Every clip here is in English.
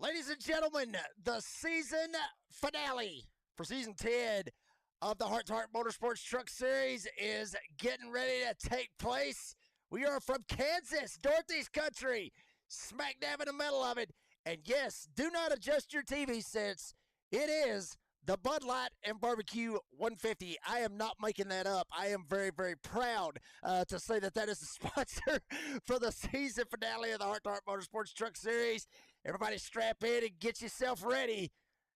Ladies and gentlemen, the season finale for season 10 of the Heart to Heart Motorsports Truck Series is getting ready to take place. We are from Kansas, Northeast Country, smack dab in the middle of it. And yes, do not adjust your TV sets. It is the Bud Light and Barbecue 150. I am not making that up. I am very, very proud to say that that is the sponsor for the season finale of the Heart to Heart Motorsports Truck Series. Everybody strap in and get yourself ready.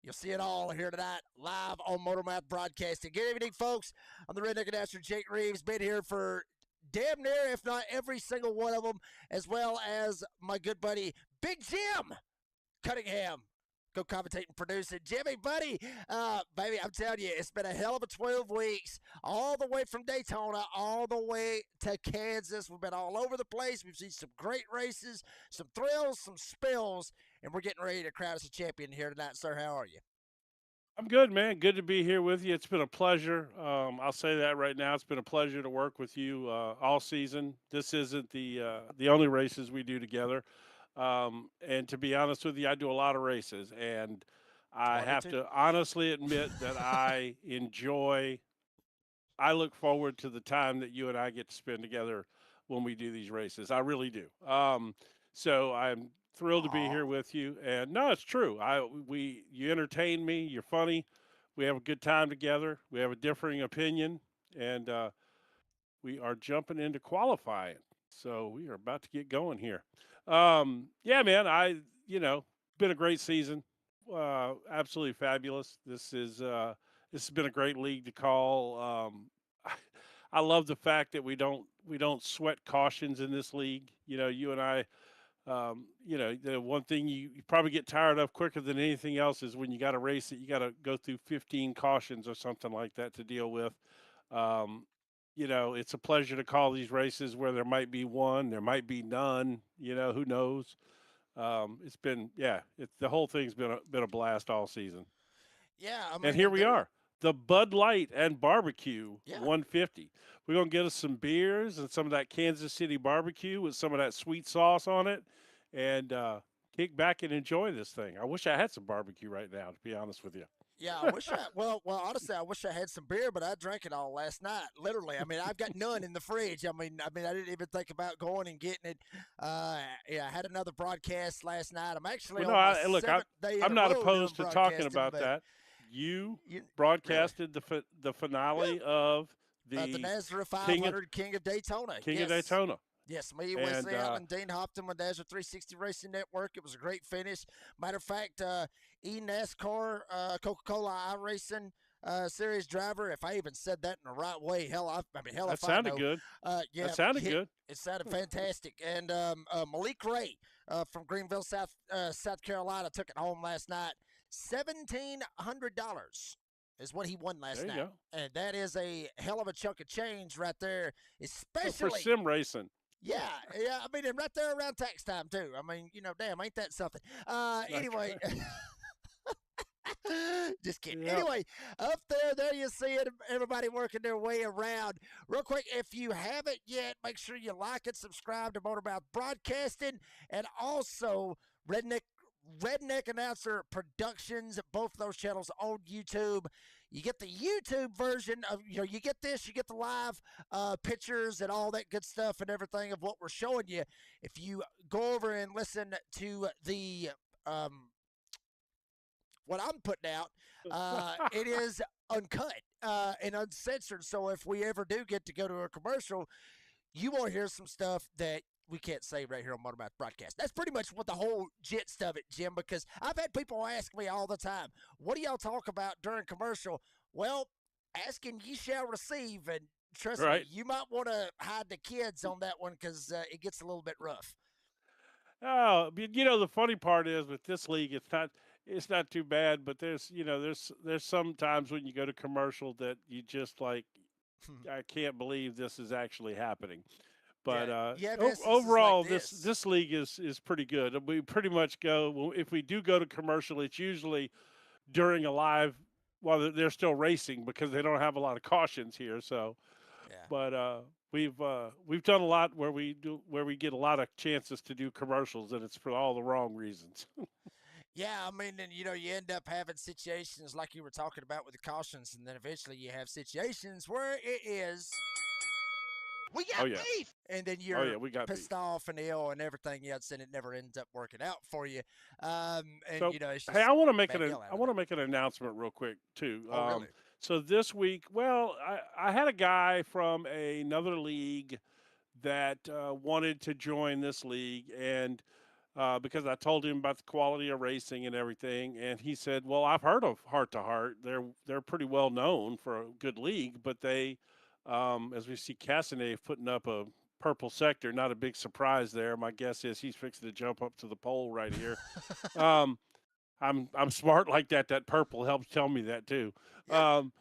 You'll see it all here tonight, live on Motor Mouth Broadcasting. Good evening, folks. I'm the Redneck Announcer, Jake Reeves. Been here for damn near, if not every single one of them, as well as my good buddy, Big Jim Cunningham. Go commentate and produce it. Jimmy, buddy, baby, I'm telling you, it's been a hell of a 12 weeks, all the way from Daytona, all the way to Kansas. We've been all over the place. We've seen some great races, some thrills, some spills, and we're getting ready to crown us a champion here tonight. Sir, how are you? I'm good, man. Good to be here with you. It's been a pleasure. I'll say that right now. It's been a pleasure to work with you all season. This isn't the only races we do together. And to be honest with you, I do a lot of races, and Oh, I I do have too. to honestly admit that I enjoy. I look forward to the time that you and I get to spend together when we do these races. I really do. So I'm thrilled to be Aw. here with you. And no, it's true. You entertain me. You're funny. We have a good time together. We have a differing opinion, and we are jumping into qualifying. So we are about to get going here. Yeah, man. Been a great season. Absolutely fabulous. This has been a great league to call. I, I love the fact that we don't sweat cautions in this league. You and I. The one thing you probably get tired of quicker than anything else is when you got a race that you got to go through 15 cautions or something like that to deal with. Um, it's a pleasure to call these races where there might be one, there might be none. Who knows? It's been, yeah, the whole thing's been a blast all season. Yeah, I And mean, here we there. are, the Bud Light and Barbecue Yeah, 150. We're gonna get us some beers and some of that Kansas City barbecue with some of that sweet sauce on it, and kick back and enjoy this thing. I wish I had some barbecue right now, to be honest with you. yeah. I wish I. Well. Honestly, I wish I had some beer, but I drank it all last night. Literally. I mean, I've got none in the fridge. I didn't even think about going and getting it. Yeah, I had another broadcast last night. I'm actually Well, no, on my look, seventh day in I'm a not row doing opposed to talking broadcasting, about but that. You you really, broadcasted the yeah. finale of The the Nazareth King of 500 King of Daytona. King of Yes. Daytona, Yes, me, and Wesley Allen, Dean Hopton with Nazareth 360 Racing Network. It was a great finish. Matter of fact, NASCAR, Coca Cola iRacing series driver, if I even said that in the right way, hell that if I sounded know. good. That Yeah, sounded good. it sounded fantastic. And Malik Ray from Greenville, South Carolina, took it home last night. $1,700 is what he won There last you night. go. And that is a hell of a chunk of change right there, For especially. sim racing. Yeah, yeah. I mean, and right there around tax time too. I mean, damn, ain't that something? That's Anyway, right. just kidding. Yep. Anyway, up there you see it. Everybody working their way around. Real quick, if you haven't yet, make sure you like and subscribe to Motormouth Broadcasting, and also Redneck Redneck Announcer Productions. Both of those channels on YouTube. You get the YouTube version of, you get this, you get the live pictures and all that good stuff and everything of what we're showing you. If you go over and listen to the um, what I'm putting out, it is uncut and uncensored. So if we ever do get to go to a commercial, you won't hear some stuff that we can't say right here on Motormouth Broadcast. That's pretty much what the whole gist of it, Jim, because I've had people ask me all the time, what do y'all talk about during commercial? Well, asking ye shall receive, and trust me, Right. you might want to hide the kids on that one because it gets a little bit rough. Oh, but the funny part is with this league, it's not too bad. But there's some times when you go to commercial that you just like, I can't believe this is actually happening. But Yeah, you have instances like overall, this this. this league is pretty good. We pretty much go, if we do go to commercial, it's usually during a live while they're still racing because they don't have a lot of cautions here. So, Yeah. but we've done a lot where we get a lot of chances to do commercials, and it's for all the wrong reasons. Yeah, I mean, and you end up having situations like you were talking about with the cautions, and then eventually you have situations where it is, We Oh got yeah, beef. and then oh yeah, you're we got beef. pissed off and ill and everything else, and it never ends up working out for you. And So it's hey, just bad deal I out of want it. to make an announcement real quick too. Oh, really? So this week, well, I had a guy from another league that wanted to join this league, and because I told him about the quality of racing and everything, and he said, "Well, I've heard of Heart to Heart. They're pretty well known for a good league, but they, as we see Castanet putting up a purple sector, not a big surprise there. My guess is he's fixing to jump up to the pole right here. Um, I'm smart like that. That purple helps tell me that too. Yeah. Um,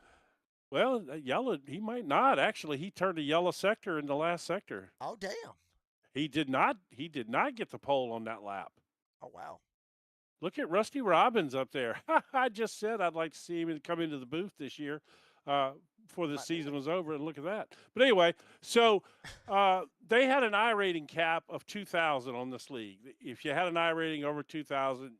well, yellow, he might not actually. He turned a yellow sector in the last sector. Oh, damn. He did not. He did not get the pole on that lap. Oh, wow. Look at Rusty Robbins up there. I just said I'd like to see him come into the booth this year uh, before the Might do season it. was over, and look at that. But anyway, so they had an I rating cap of 2,000 on this league. If you had an I rating over 2,000,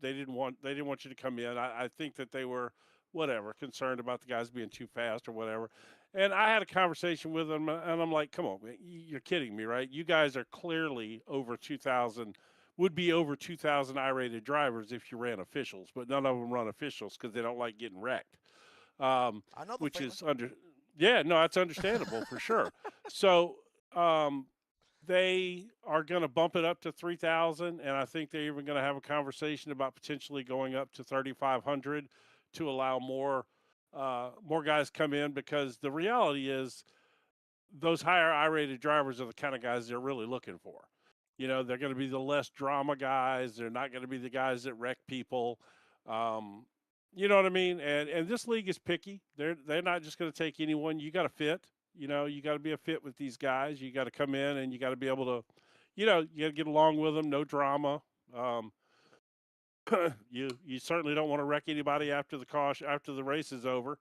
they didn't want you to come in. I think that they were whatever concerned about the guys being too fast or whatever. And I had a conversation with them, and I'm like, "Come on, man, you're kidding me, right? You guys are clearly over 2,000, would be over 2,000 I-rated drivers if you ran officials, but none of them run officials because they don't like getting wrecked, I know the which feeling. is yeah, no, that's understandable for sure. So um, they are going to bump it up to 3,000, and I think they're even going to have a conversation about potentially going up to 3,500 to allow more guys come in, because the reality is those higher I-rated drivers are the kind of guys they're really looking for. They're going to be the less drama guys. They're not going to be the guys that wreck people. Um, you know what I mean? And this league is picky. They're not just going to take anyone. You got to fit. You got to be a fit with these guys. You got to come in and you got to be able to, you got to get along with them. No drama. Um, you certainly don't want to wreck anybody after the race is over.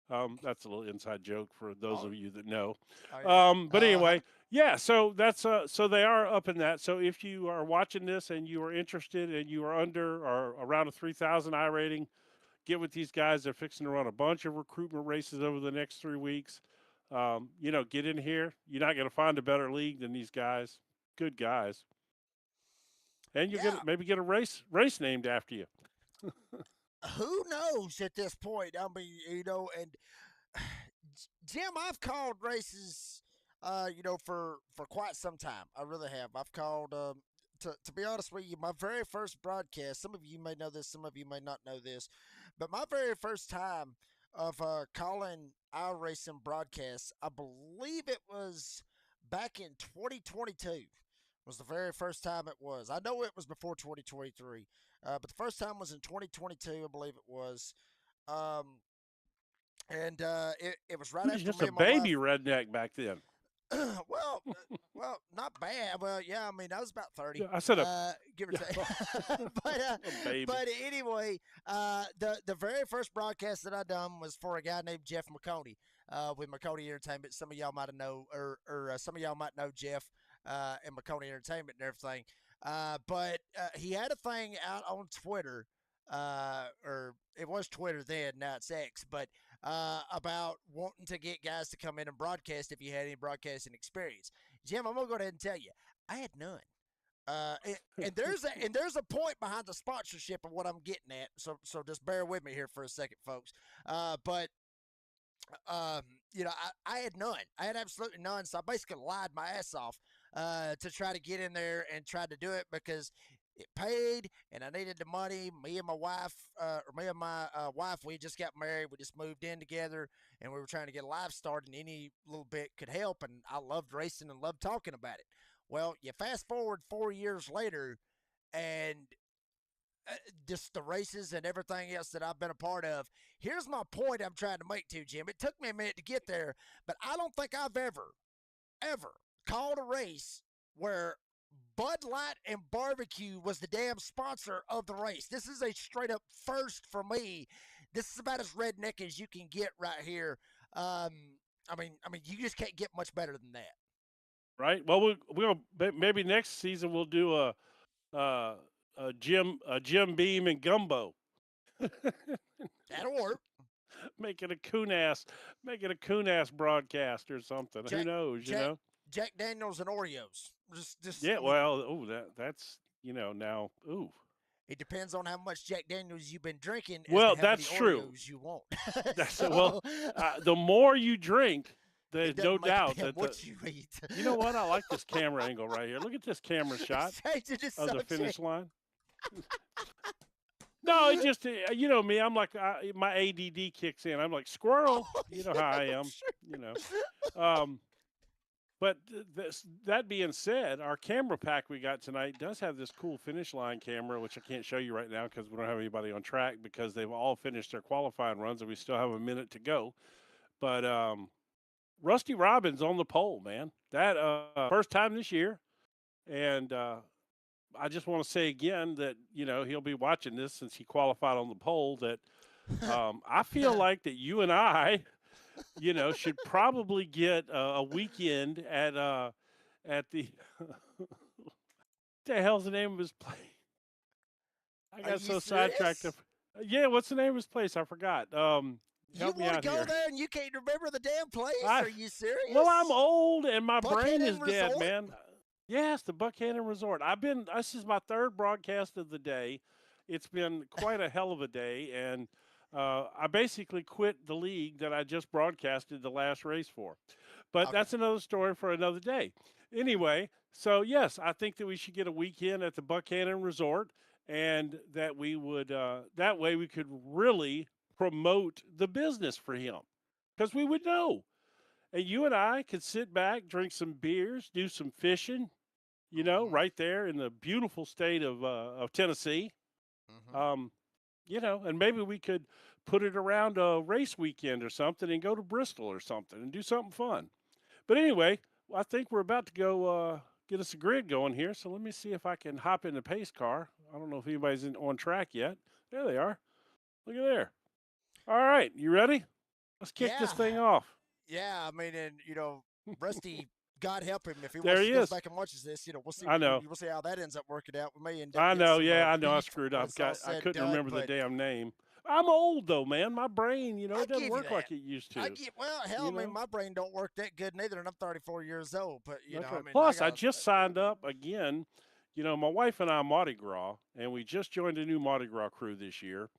That's a little inside joke for those Oh, of you that know. oh yeah. But anyway, yeah. So that's so they are up in that. So if you are watching this and you are interested and you are under or around a 3,000 I rating, get with these guys. They're fixing to run a bunch of recruitment races over the next 3 weeks. Get in here. You're not going to find a better league than these guys. Good guys, and you're gonna Yeah. maybe get a race named after you. Who knows at this point? I mean, and Jim, I've called races, for quite some time. I really have. I've called. To be honest with you, my very first broadcast. Some of you may know this. Some of you may not know this, but my very first time of calling our racing broadcasts, I believe it was back in 2022. Was the very first time it was. I know it was before 2023, but the first time was in 2022. I believe it was. Um, and it was right He was after just me a and my wife. baby redneck back then. well, well, not bad. Well, yeah, I mean, I was about 30, Yeah, I said a give or take. but a baby. but anyway, the very first broadcast that I done was for a guy named Jeff McConey, with McConey Entertainment. Some of y'all might know, or some of y'all might know Jeff, and McConey Entertainment and everything. But he had a thing out on Twitter, or it was Twitter then, now it's X, but about wanting to get guys to come in and broadcast if you had any broadcasting experience. Jim, I'm gonna go ahead and tell you, I had none. And there's a point behind the sponsorship of what I'm getting at. So just bear with me here for a second, folks. But um, I had none. I had absolutely none. So I basically lied my ass off to try to get in there and try to do it because it paid and I needed the money. Me and my wife, wife, we just got married. We just moved in together and we were trying to get a life started, and any little bit could help. And I loved racing and loved talking about it. Well, you fast forward 4 years later, and just the races and everything else that I've been a part of. Here's my point I'm trying to make to you, Jim. It took me a minute to get there, but I don't think I've ever called a race where Bud Light and barbecue was the damn sponsor of the race. This is a straight up first for me. This is about as redneck as you can get right here. Um, I mean, you just can't get much better than that. Right. Well, maybe next season we'll do a Jim Beam and Gumbo. That'll work. Make it a coon-ass broadcast or something. Who knows, Jack Daniels and Oreos. Just Yeah, well, that's now. It depends on how much Jack Daniels you've been drinking as Well, to how that's many true. Oreos you want. The more you drink, there's it no doesn't make a doubt damn that what you eat. you know what? I like this camera angle right here. Look at this camera shot Change it to of the subject. finish line. No, it just you know me. I'm like my ADD kicks in. I'm like squirrel. Oh, You know how I am. sure. You know. But that being said, our camera pack we got tonight does have this cool finish line camera, which I can't show you right now because we don't have anybody on track because they've all finished their qualifying runs and we still have a minute to go. But Rusty Robbins on the pole, man. That first time this year, and I just want to say again that he'll be watching this since he qualified on the pole. That I feel like that you and I should probably get a weekend at the what the hell's the name of his place? I got so sidetracked. Yeah, what's the name of his place? I forgot. You want to go there and you can't remember the damn place? Are you serious? Well, I'm old and my brain is Resort? dead, man. Yes, the Buckhannon Resort. This is my third broadcast of the day. It's been quite a hell of a day, and I basically quit the league that I just broadcasted the last race for. But that's another story for another day. Anyway, so yes, I think that we should get a weekend at the Buckhannon Resort, and that we would that way we could really promote the business for him, because we would know. And you and I could sit back, drink some beers, do some fishing, right there in the beautiful state of Tennessee. And maybe we could put it around a race weekend or something and go to Bristol or something and do something fun. But anyway, I think we're about to go get us a grid going here. So let me see if I can hop in the pace car. I don't know if anybody's on track yet. There they are. Look at there. All right, you ready? Let's kick this thing off. Yeah, I mean, and Rusty, God help him if he goes back and watches this. We'll see. I know. We'll see how that ends up working out with me. And I know. I know. I screwed up. I couldn't remember the damn name. I'm old though, man. My brain, it doesn't work like it used to. I mean, my brain don't work that good neither, and I'm 34 years old. But I mean, plus I just signed up again. My wife and I Mardi Gras, and we just joined a new Mardi Gras crew this year.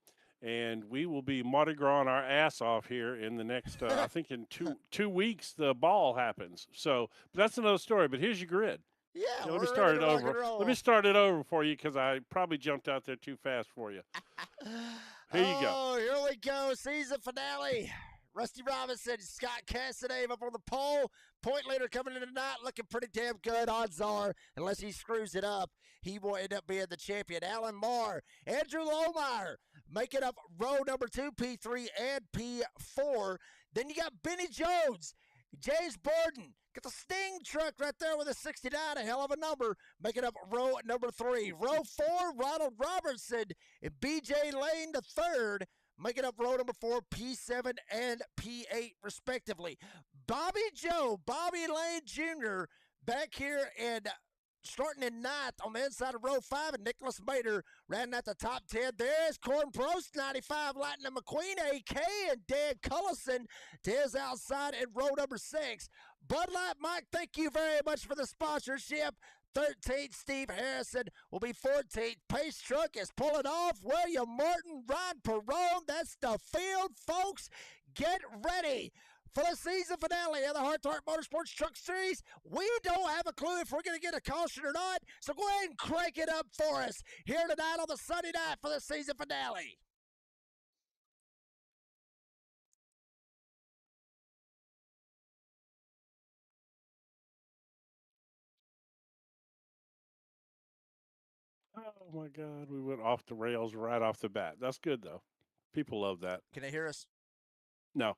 And we will be Mardi Gras our ass off here in the next, I think in two weeks, the ball happens. So that's another story. But here's your grid. Yeah, let me start it over. Let me start it over for you because I probably jumped out there too fast for you. Here you go. Oh, here we go. Season finale. Rusty Robinson, Scott Casadave up on the pole. Point leader coming in tonight, looking pretty damn good. Odds are, unless he screws it up, he will end up being the champion. Alan Marr, Andrew Lohmeyer, making up row number 2, P3 and P4. Then you got Benny Jones, James Borden. Got the Sting truck right there with a 69, a hell of a number, making up row number 3. Row 4, Ronald Robertson and BJ Lane the third, making up row number 4, P7 and P8 respectively. Bobby Lane Jr. back here and starting in ninth on the inside of row 5, and Nicholas Mader rounding out the top 10. There's Corin Prost, 95, Lightning McQueen, AK, and Dan Cullison to his outside in row number 6. Bud Light Mike, thank you very much for the sponsorship. 13th, Steve Harrison will be 14th. Pace Truck is pulling off. William Martin, Ryan Perone. That's the field, folks. Get ready for the season finale of the Heart to Heart Motorsports Truck Series. We don't have a clue if we're going to get a caution or not, so go ahead and crank it up for us here tonight on the Sunday night for the season finale. Oh my God, we went off the rails right off the bat. That's good though. People love that. Can they hear us? No.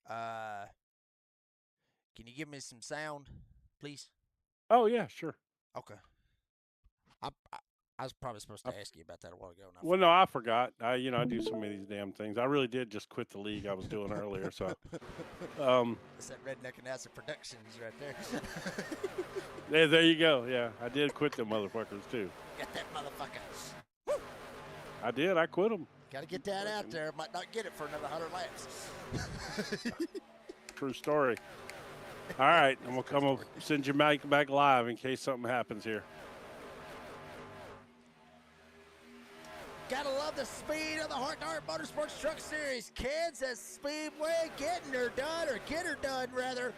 Can you give me some sound, please? Oh yeah, sure. Okay. I was probably supposed to ask you about that a while ago. Well, no, I forgot. I do so many of these damn things. I really did just quit the league I was doing earlier. So, it's that Redneck Announcer Productions right there. there you go. Yeah, I did quit them motherfuckers too. Got that motherfucker. I did. I quit them. Got to get that out there. Might not get it for another 100 laps. True story. All right, I'm gonna send you back live in case something happens here. Gotta love the speed of the Heart-to-Heart Motorsports Truck Series. Kansas Speedway getting her done, or get her done rather.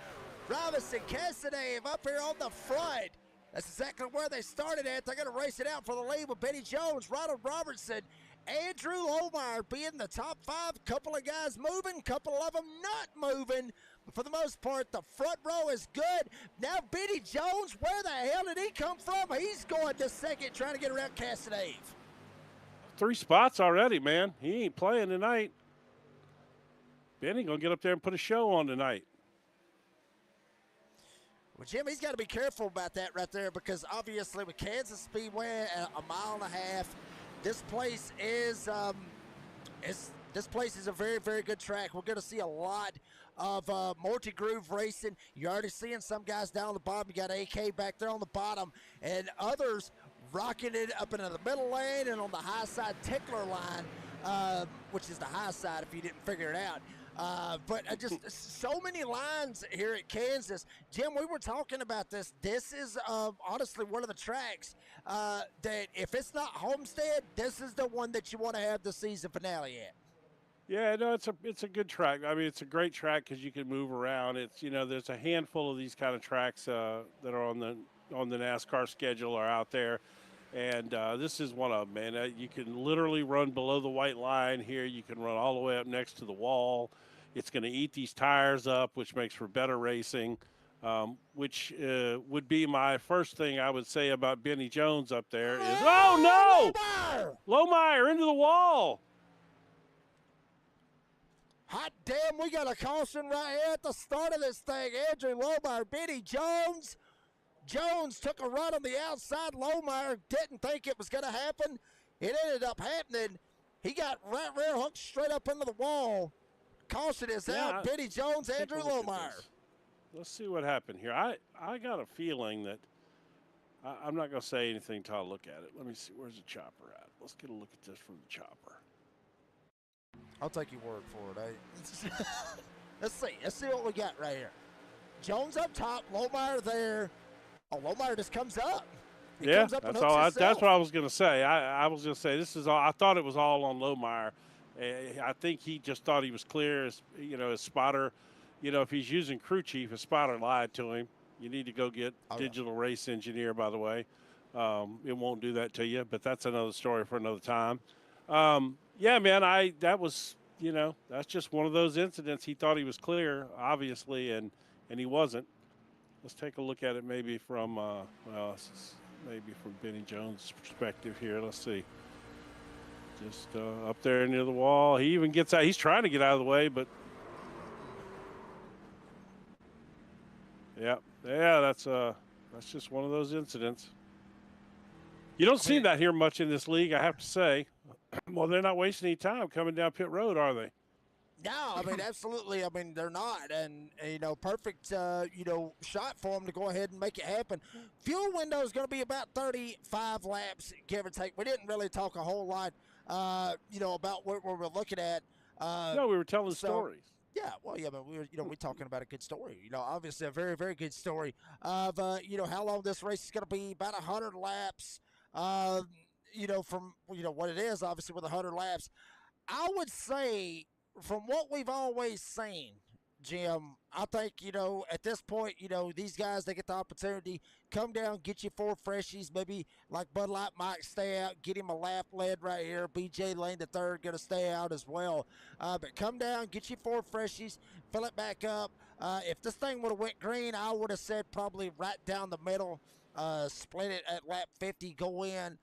Robinson Cassidy up here on the front. That's exactly where they started at. They're going to race it out for the lead with Benny Jones, Ronald Robertson, Andrew Lohmeyer being the top 5. Couple of guys moving, couple of them not moving. But for the most part, the front row is good. Now Benny Jones, where the hell did he come from? He's going to second, trying to get around Cassidy. 3 spots already, man. He ain't playing tonight. Benny going to get up there and put a show on tonight. Well, Jim, he's got to be careful about that right there, because obviously with Kansas Speedway at a mile and a half, this place is a very, very good track. We're going to see a lot of multi-groove racing. You're already seeing some guys down the bottom. You got AK back there on the bottom, and others rocking it up into the middle lane and on the high side tickler line, which is the high side if you didn't figure it out. But just so many lines here at Kansas. Jim, we were talking about this. This is honestly one of the tracks that if it's not Homestead, this is the one that you want to have the season finale at. Yeah, no, it's a good track. I mean, it's a great track because you can move around. It's there's a handful of these kind of tracks that are on the NASCAR schedule are out there. And this is one of them, man. You can literally run below the white line here. You can run all the way up next to the wall. It's going to eat these tires up, which makes for better racing, which would be my first thing I would say about Benny Jones up there is, oh, no! Lohmeyer into the wall. Hot damn, we got a caution right here at the start of this thing. Andrew Lohmeyer, Benny Jones. Jones took a run on the outside. Lohmeyer didn't think it was going to happen. It ended up happening. He got right rear hooked straight up into the wall. Caution is out. Benny Jones, Andrew Lohmeyer. Let's see what happened here. I got a feeling that I'm not going to say anything until I look at it. Let me see. Where's the chopper at? Let's get a look at this from the chopper. I'll take your word for it. Let's see. Let's see what we got right here. Jones up top. Lohmeyer there. Oh, Lohmeyer just comes up. He comes up that's all. That's what I was going to say. I was going to say this is all. I thought it was all on Lohmeyer. I think he just thought he was clear. As his spotter, if he's using crew chief, his spotter lied to him. You need to go get digital race engineer. By the way, it won't do that to you. But that's another story for another time. Yeah, man. That was that's just one of those incidents. He thought he was clear, obviously, and he wasn't. Let's take a look at it maybe from Benny Jones' perspective here. Let's see. Just up there near the wall. He even gets out. He's trying to get out of the way, but yeah, that's just one of those incidents. You don't see that here much in this league, I have to say. Well, they're not wasting any time coming down pit road, are they? No, I mean, absolutely. I mean, they're not. And, perfect, shot for them to go ahead and make it happen. Fuel window is going to be about 35 laps, give or take. We didn't really talk a whole lot, about what we're looking at. No, we were telling stories. Yeah, well, yeah, but we were, we're talking about a good story. Obviously a very, very good story of, how long this race is going to be, about 100 laps, from, what it is, obviously, with 100 laps. I would say, from what we've always seen, Jim, I think, at this point, these guys, they get the opportunity, come down, get you 4 freshies, maybe like Bud Light Mike stay out, get him a lap lead right here. BJ Lane the third going to stay out as well. But come down, get you 4 freshies, fill it back up. If this thing would have went green, I would have said probably right down the middle, split it at lap 50, go in,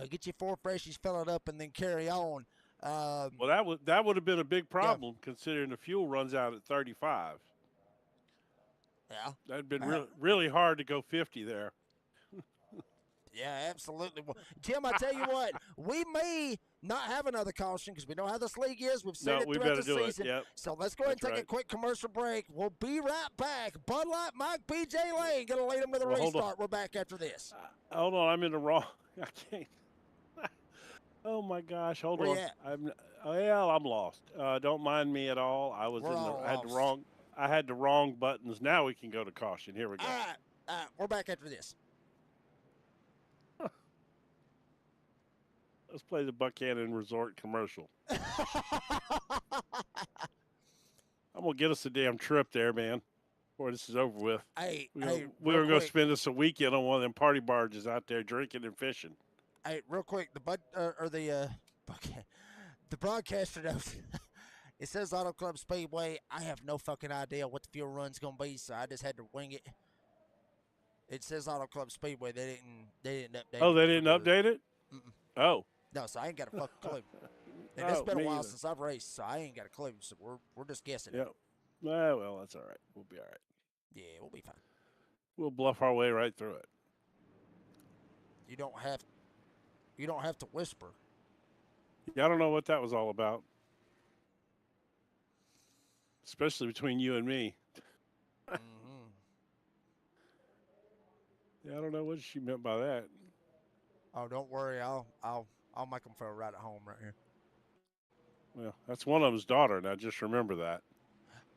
get you 4 freshies, fill it up, and then carry on. Well, that would have been a big problem considering the fuel runs out at 35. Yeah, that'd been really hard to go 50 there. Yeah, absolutely. Well, Jim, I tell you what, we may not have another caution because we know how this league is. We've seen No, it we throughout better the do it. season. Yep. So let's go ahead and That's take a right. quick commercial break. We'll be right back. Bud Light Mike, BJ Lane, going to lead them to the Well, hold on. restart. We're back after this. Hold on, I'm in the wrong. I can't. Oh my gosh, hold Where you on. at? I'm lost. Don't mind me at all. I was We're in the all I had the lost. wrong I had the wrong buttons. Now we can go to caution. Here we go. All right. We're back after this. Let's play the Buchanan Resort commercial. I'm gonna get us a damn trip there, man. Before this is over with. We're going to spend us a weekend on one of them party barges out there drinking and fishing. Hey, real quick, the broadcaster knows. It says Auto Club Speedway. I have no fucking idea what the fuel run's gonna be, so I just had to wing it. It says Auto Club Speedway. They didn't update. Oh, they didn't update it? Mm-mm. Oh. No, so I ain't got a fucking clue. And it's been a me while either. since I've raced, so I ain't got a clue. So we're just guessing. Yep. Well, that's all right. We'll be all right. Yeah, we'll be fine. We'll bluff our way right through it. You don't have to whisper. Yeah, I don't know what that was all about. Especially between you and me. Mm-hmm. Yeah, I don't know what she meant by that. Oh, don't worry. I'll make them feel right at home right here. Well, that's one of them's daughter. Now just remember that.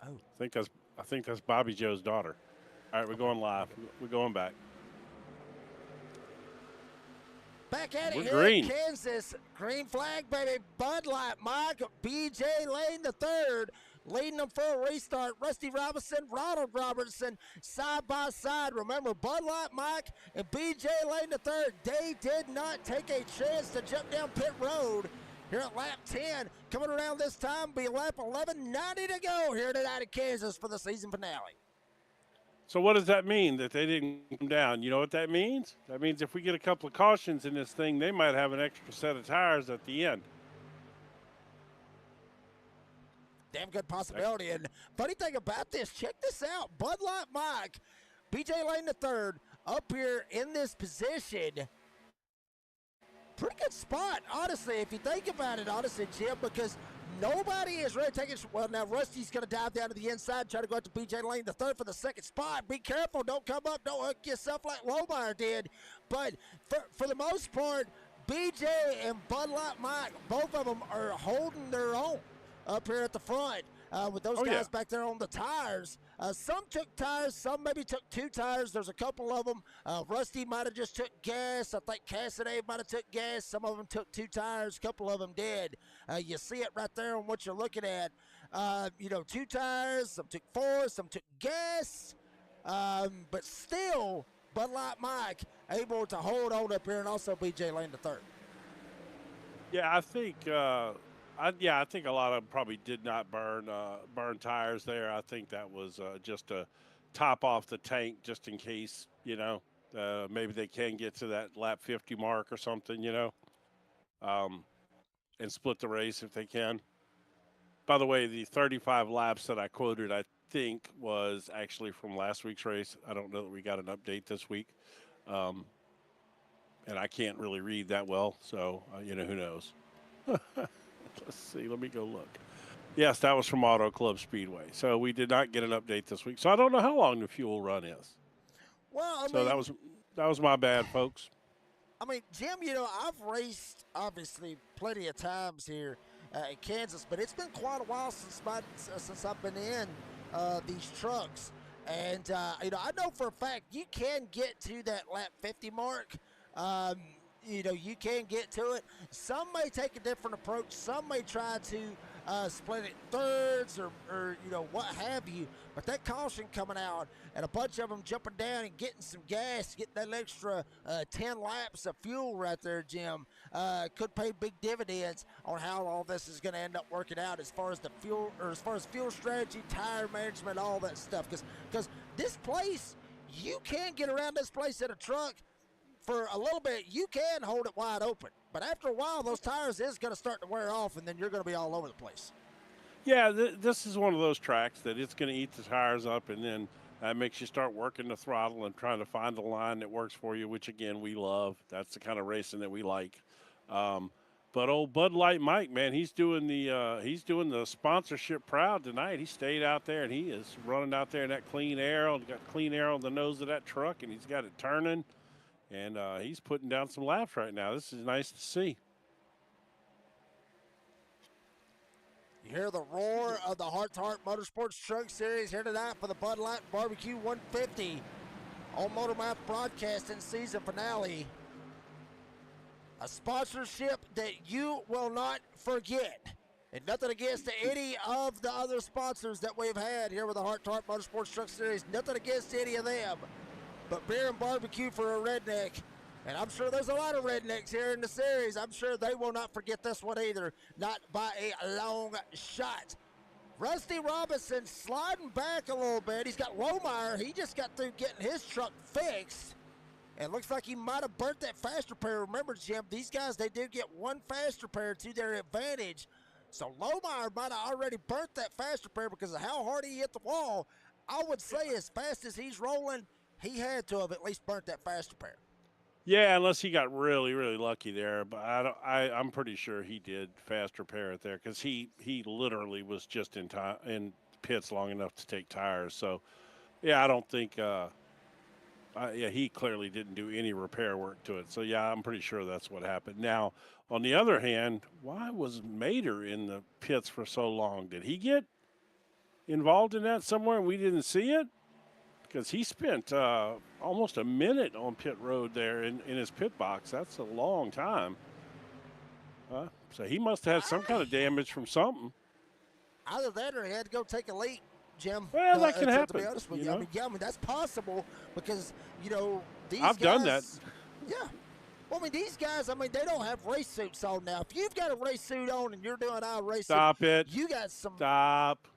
Oh. I think that's Bobby Joe's daughter. All right, we're going live. We're going back. Back at it We're here green. in Kansas. Green flag, baby. Bud Light Mike, BJ Lane III, leading them for a restart. Rusty Robinson, Ronald Robertson, side by side. Remember, Bud Light Mike and BJ Lane III, they did not take a chance to jump down pit road here at lap 10. Coming around this time, be lap 11, 90 to go here tonight in Kansas for the season finale. So what does that mean that they didn't come down? You know what that means? That means if we get a couple of cautions in this thing, they might have an extra set of tires at the end. Damn good possibility. And funny thing about this, check this out. Bud Light Mike, BJ Lane III, up here in this position. Pretty good spot, honestly, if you think about it, honestly, Jim, because nobody is really taking. Well, now Rusty's going to dive down to the inside, try to go out to BJ Lane III for the second spot. Be careful, don't come up, don't hook yourself like Lohmeyer did. But for the most part, BJ and Bud Light Mike, both of them are holding their own up here at the front with those guys back there on the tires. Some took tires, some maybe took two tires. There's a couple of them. Rusty might have just took gas. I think Cassidy might have took gas. Some of them took two tires. A couple of them did. You see it right there on what you're looking at. Two tires. Some took four. Some took gas. But still, Bud Light Mike able to hold on up here, and also BJ Lane III. Yeah, I think. I think a lot of them probably did not burn tires there. I think that was just to top off the tank, just in case, maybe they can get to that lap 50 mark or something, and split the race if they can. By the way, the 35 laps that I quoted, I think was actually from last week's race. I don't know that we got an update this week, and I can't really read that well, so who knows. Let's see. Let me go look. Yes, that was from Auto Club Speedway. So we did not get an update this week. So I don't know how long the fuel run is. Well, that was my bad, folks. I mean, Jim, I've raced obviously plenty of times here in Kansas, but it's been quite a while since I've been in these trucks, and I know for a fact you can get to that lap 50 mark. You can get to it. Some may take a different approach. Some may try to split it thirds or what have you. But that caution coming out and a bunch of them jumping down and getting some gas, getting that extra 10 laps of fuel right there, Jim, could pay big dividends on how all this is going to end up working out as far as the fuel, or as far as fuel strategy, tire management, all that stuff. Because this place, you can get around this place in a truck. For a little bit, you can hold it wide open. But after a while, those tires is going to start to wear off, and then you're going to be all over the place. Yeah, this is one of those tracks that it's going to eat the tires up, and then That makes you start working the throttle and trying to find the line that works for you, which again we love. That's the kind of racing that we like. But old Bud Light Mike, man, he's doing the sponsorship proud tonight. He stayed out there and he is running out there in that clean air. He got clean air on the nose of that truck and he's got it turning, and he's putting down some laps right now. This is nice to see. You hear the roar of the Heart to Heart Motorsports Truck Series here tonight for the Bud Light Barbecue 150 on MotorMouth Broadcasting season finale. A sponsorship that you will not forget. And nothing against any of the other sponsors that we've had here with the Heart to Heart Motorsports Truck Series. Nothing against any of them. But beer and barbecue for a redneck. And I'm sure there's a lot of rednecks here in the series. I'm sure they will not forget this one either. Not by a long shot. Rusty Robinson sliding back a little bit. He's got Lohmeyer. He just got through getting his truck fixed. And looks like he might have burnt that fast repair. Remember, Jim, these guys, they do get one fast repair to their advantage. So Lohmeyer might have already burnt that fast repair because of how hard he hit the wall. I would say as fast as he's rolling, he had to have at least burnt that fast repair. Yeah, unless he got really, really lucky there. But I'm pretty sure he did fast repair it there because he literally was just in pits long enough to take tires. So, yeah, I don't think he clearly didn't do any repair work to it. So, yeah, I'm pretty sure that's what happened. Now, on the other hand, why was Mater in the pits for so long? Did he get involved in that somewhere and we didn't see it? Because he spent almost a minute on pit road there in his pit box. That's a long time. So he must have had some kind of damage from something. Either that or he had to go take a leak, Jim. Well, that can happen. To be honest with you. I mean, that's possible because, these I've done that. Yeah. Well, I mean, these guys, they don't have race suits on now. If you've got a race suit on and you're doing our race Stop suit, it. You got some. Stop.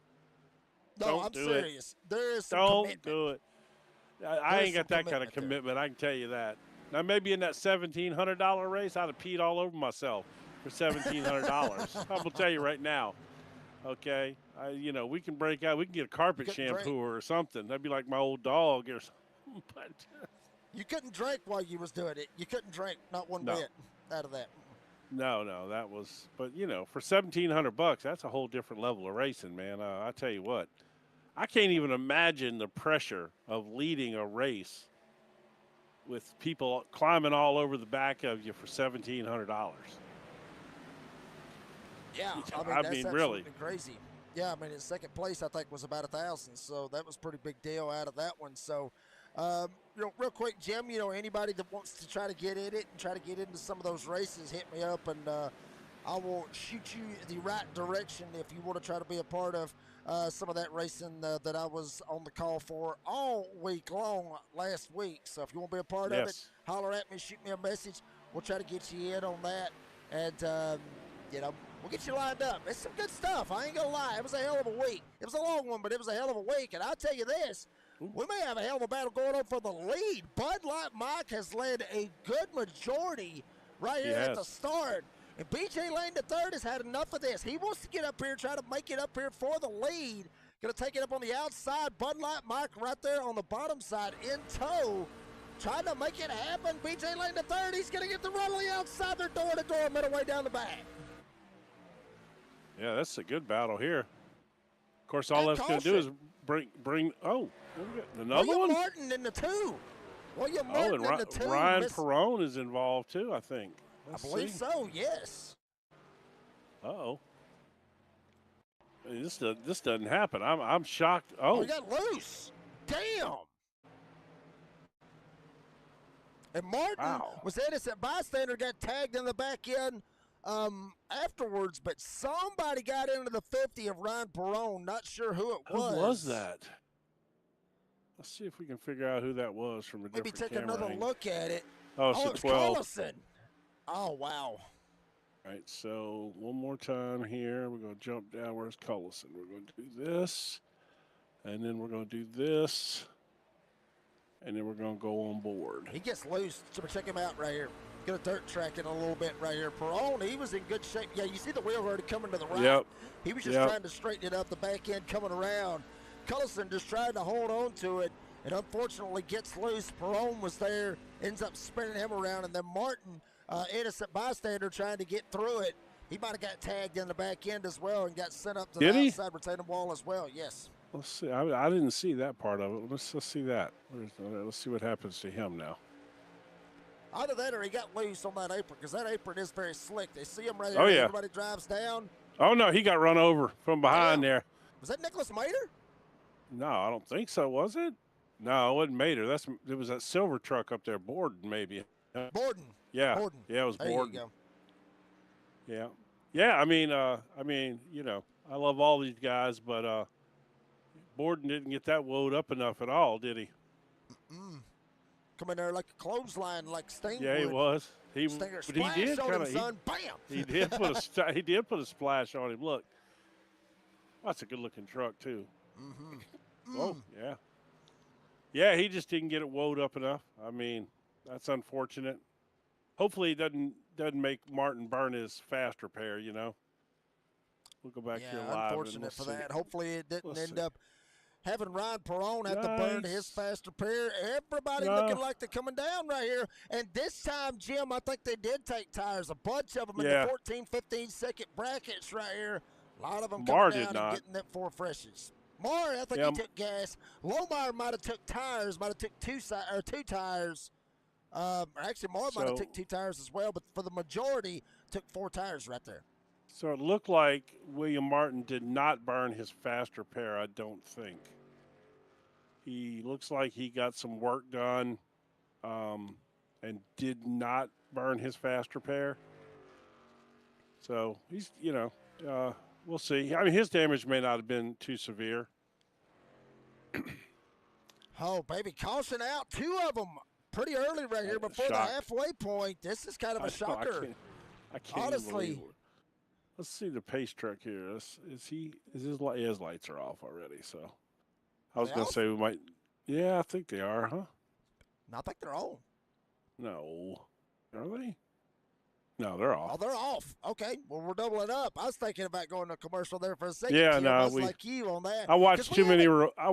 No, Don't I'm do serious. It. There is some Don't commitment. do it. I ain't got that kind of commitment. I can tell you that. Now, maybe in that $1,700 race, I'd have peed all over myself for $1,700. I'm gonna tell you right now. Okay, we can break out. We can get a carpet shampooer or something. That'd be like my old dog or something. But you couldn't drink while you was doing it. You couldn't drink, not one bit out of that. No, that was. But for $1,700, that's a whole different level of racing, man. I tell you what. I can't even imagine the pressure of leading a race with people climbing all over the back of you for $1,700. Yeah, that's really crazy. Yeah, in second place I think was about 1,000, so that was a pretty big deal out of that one. So, real quick, Jim, anybody that wants to try to get in it and try to get into some of those races, hit me up and I will shoot you the right direction if you want to try to be a part of some of that racing that I was on the call for all week long last week. So if you want to be a part of it, holler at me, shoot me a message. We'll try to get you in on that. And, we'll get you lined up. It's some good stuff. I ain't going to lie. It was a hell of a week. It was a long one, but it was a hell of a week. And I'll tell you this, we may have a hell of a battle going on for the lead. Bud Light Mike has led a good majority right here at the start. And BJ Lane III has had enough of this. He wants to get up here, try to make it up here for the lead. Going to take it up on the outside. Bud Light Mike right there on the bottom side in tow. Trying to make it happen. BJ Lane III, he's going to get the run on the outside. They're door to door, middle way down the back. Yeah, that's a good battle here. Of course, all that's going to do is bring. Oh, another William one. Martin in the two. William Martin in the two. Ryan Perrone is involved too, I think. I believe so. Yes. Uh-oh. This doesn't happen. I'm shocked. Oh, he got loose. Damn. And Martin was innocent bystander, got tagged in the back end afterwards, but somebody got into the 50 of Ryan Perrone. Not sure who it was. Who was that? Let's see if we can figure out who that was from a different camera. Maybe take another look at it. Oh, it's 12. Collison. Oh, wow. All right, so one more time here. We're going to jump down. Where's Collison? We're going to do this, and then we're going to do this, and then we're going to go on board. He gets loose. So check him out right here. Get a dirt track in a little bit right here. Perrone, he was in good shape. Yeah, you see the wheel already coming to the right. Yep. He was just trying to straighten it up, the back end coming around. Cullison just tried to hold on to it and unfortunately gets loose. Perone was there, ends up spinning him around, and then Martin, innocent bystander, trying to get through it. He might have got tagged in the back end as well and got sent up to the outside retaining wall as well. Yes. Let's see. I didn't see that part of it. Let's see that. Let's see what happens to him now. Either that or he got loose on that apron, because that apron is very slick. They see him right there. Oh, yeah. Everybody drives down. Oh, no, he got run over from behind there. Was that Nicholas Mater? No, I don't think so, was it? No, it wasn't Mater. It was that silver truck up there, Borden, maybe. Borden. Yeah. Borden. Yeah, it was there Borden. You go. Yeah. Yeah, I mean, you know, I love all these guys, but Borden didn't get that woed up enough at all, did he? Come in there like a clothesline, like Sting. Yeah, he was. Stinger But he did kind of. Bam. He did put a splash on him. Look, that's a good-looking truck too. Oh yeah. Yeah, he just didn't get it woed up enough. I mean, that's unfortunate. Hopefully, it doesn't make Martin burn his fast repair. You know. We'll go back here live. Unfortunate for that. Hopefully, it didn't end up having Ryan Perone have to burn his fast repair. Everybody looking like they're coming down right here. And this time, Jim, I think they did take tires. A bunch of them in the 14, 15-second brackets right here. A lot of them coming down and getting them four freshes. Mar, I think he took gas. Lomar might have took tires, might have took two tires. Actually, Mar might have took two tires as well, but for the majority, took four tires right there. So it looked like William Martin did not burn his fast repair, I don't think. He looks like he got some work done and did not burn his fast repair. So he's, we'll see. I mean, his damage may not have been too severe. Oh, baby, caution out. Two of them pretty early right here before the halfway point. This is kind of a shocker. I can't honestly. Let's see the pace truck here. His lights are off already. So I was going to say we might. Yeah, I think they are, huh? No, I think they're on. No, are they? No, they're off. Oh, they're off. Okay, well, we're doubling up. I was thinking about going to commercial there for a second. Yeah, Kim. I was like you on that. I watched too many replays,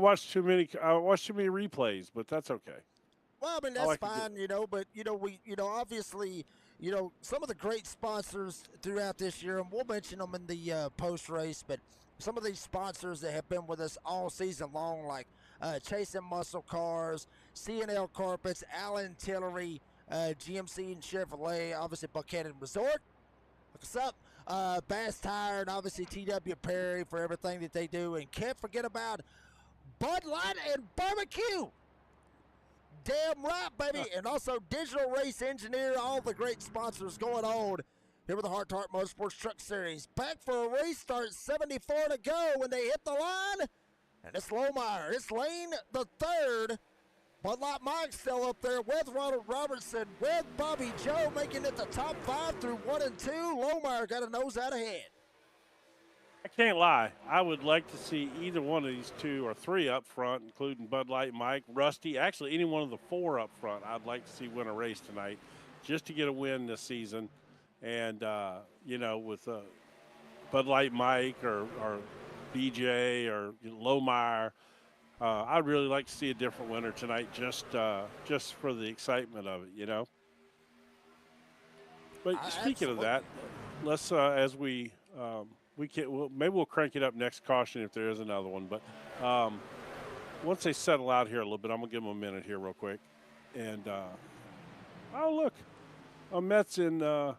but that's okay. Well, I mean that's fine, But obviously, some of the great sponsors throughout this year, and we'll mention them in the post race. But some of these sponsors that have been with us all season long, like Chasing Muscle Cars, C&L Carpets, Allen Tillery, GMC and Chevrolet, obviously Buchanan Resort. Look us up. Bass Tire, and obviously TW Perry for everything that they do. And can't forget about Bud Light and Barbecue. Damn right, baby. And also Digital Race Engineer, all the great sponsors going on here with the Heart to Heart Motorsports Truck Series. Back for a restart, 74 to go when they hit the line. And it's Lohmeyer. It's lane the third. Bud Light Mike still up there with Ronald Robertson, with Bobby Joe, making it the top 5 through 1 and 2. Lohmeyer got a nose out ahead. I can't lie. I would like to see either one of these 2 or 3 up front, including Bud Light Mike, Rusty. Actually, any one of the 4 up front I'd like to see win a race tonight just to get a win this season. And, with Bud Light Mike or BJ or Lohmeyer, I'd really like to see a different winner tonight just for the excitement of it, But speaking of that, let's, as we maybe we'll crank it up next caution if there is another one. But once they settle out here a little bit, I'm going to give them a minute here real quick. And, look, Met's in the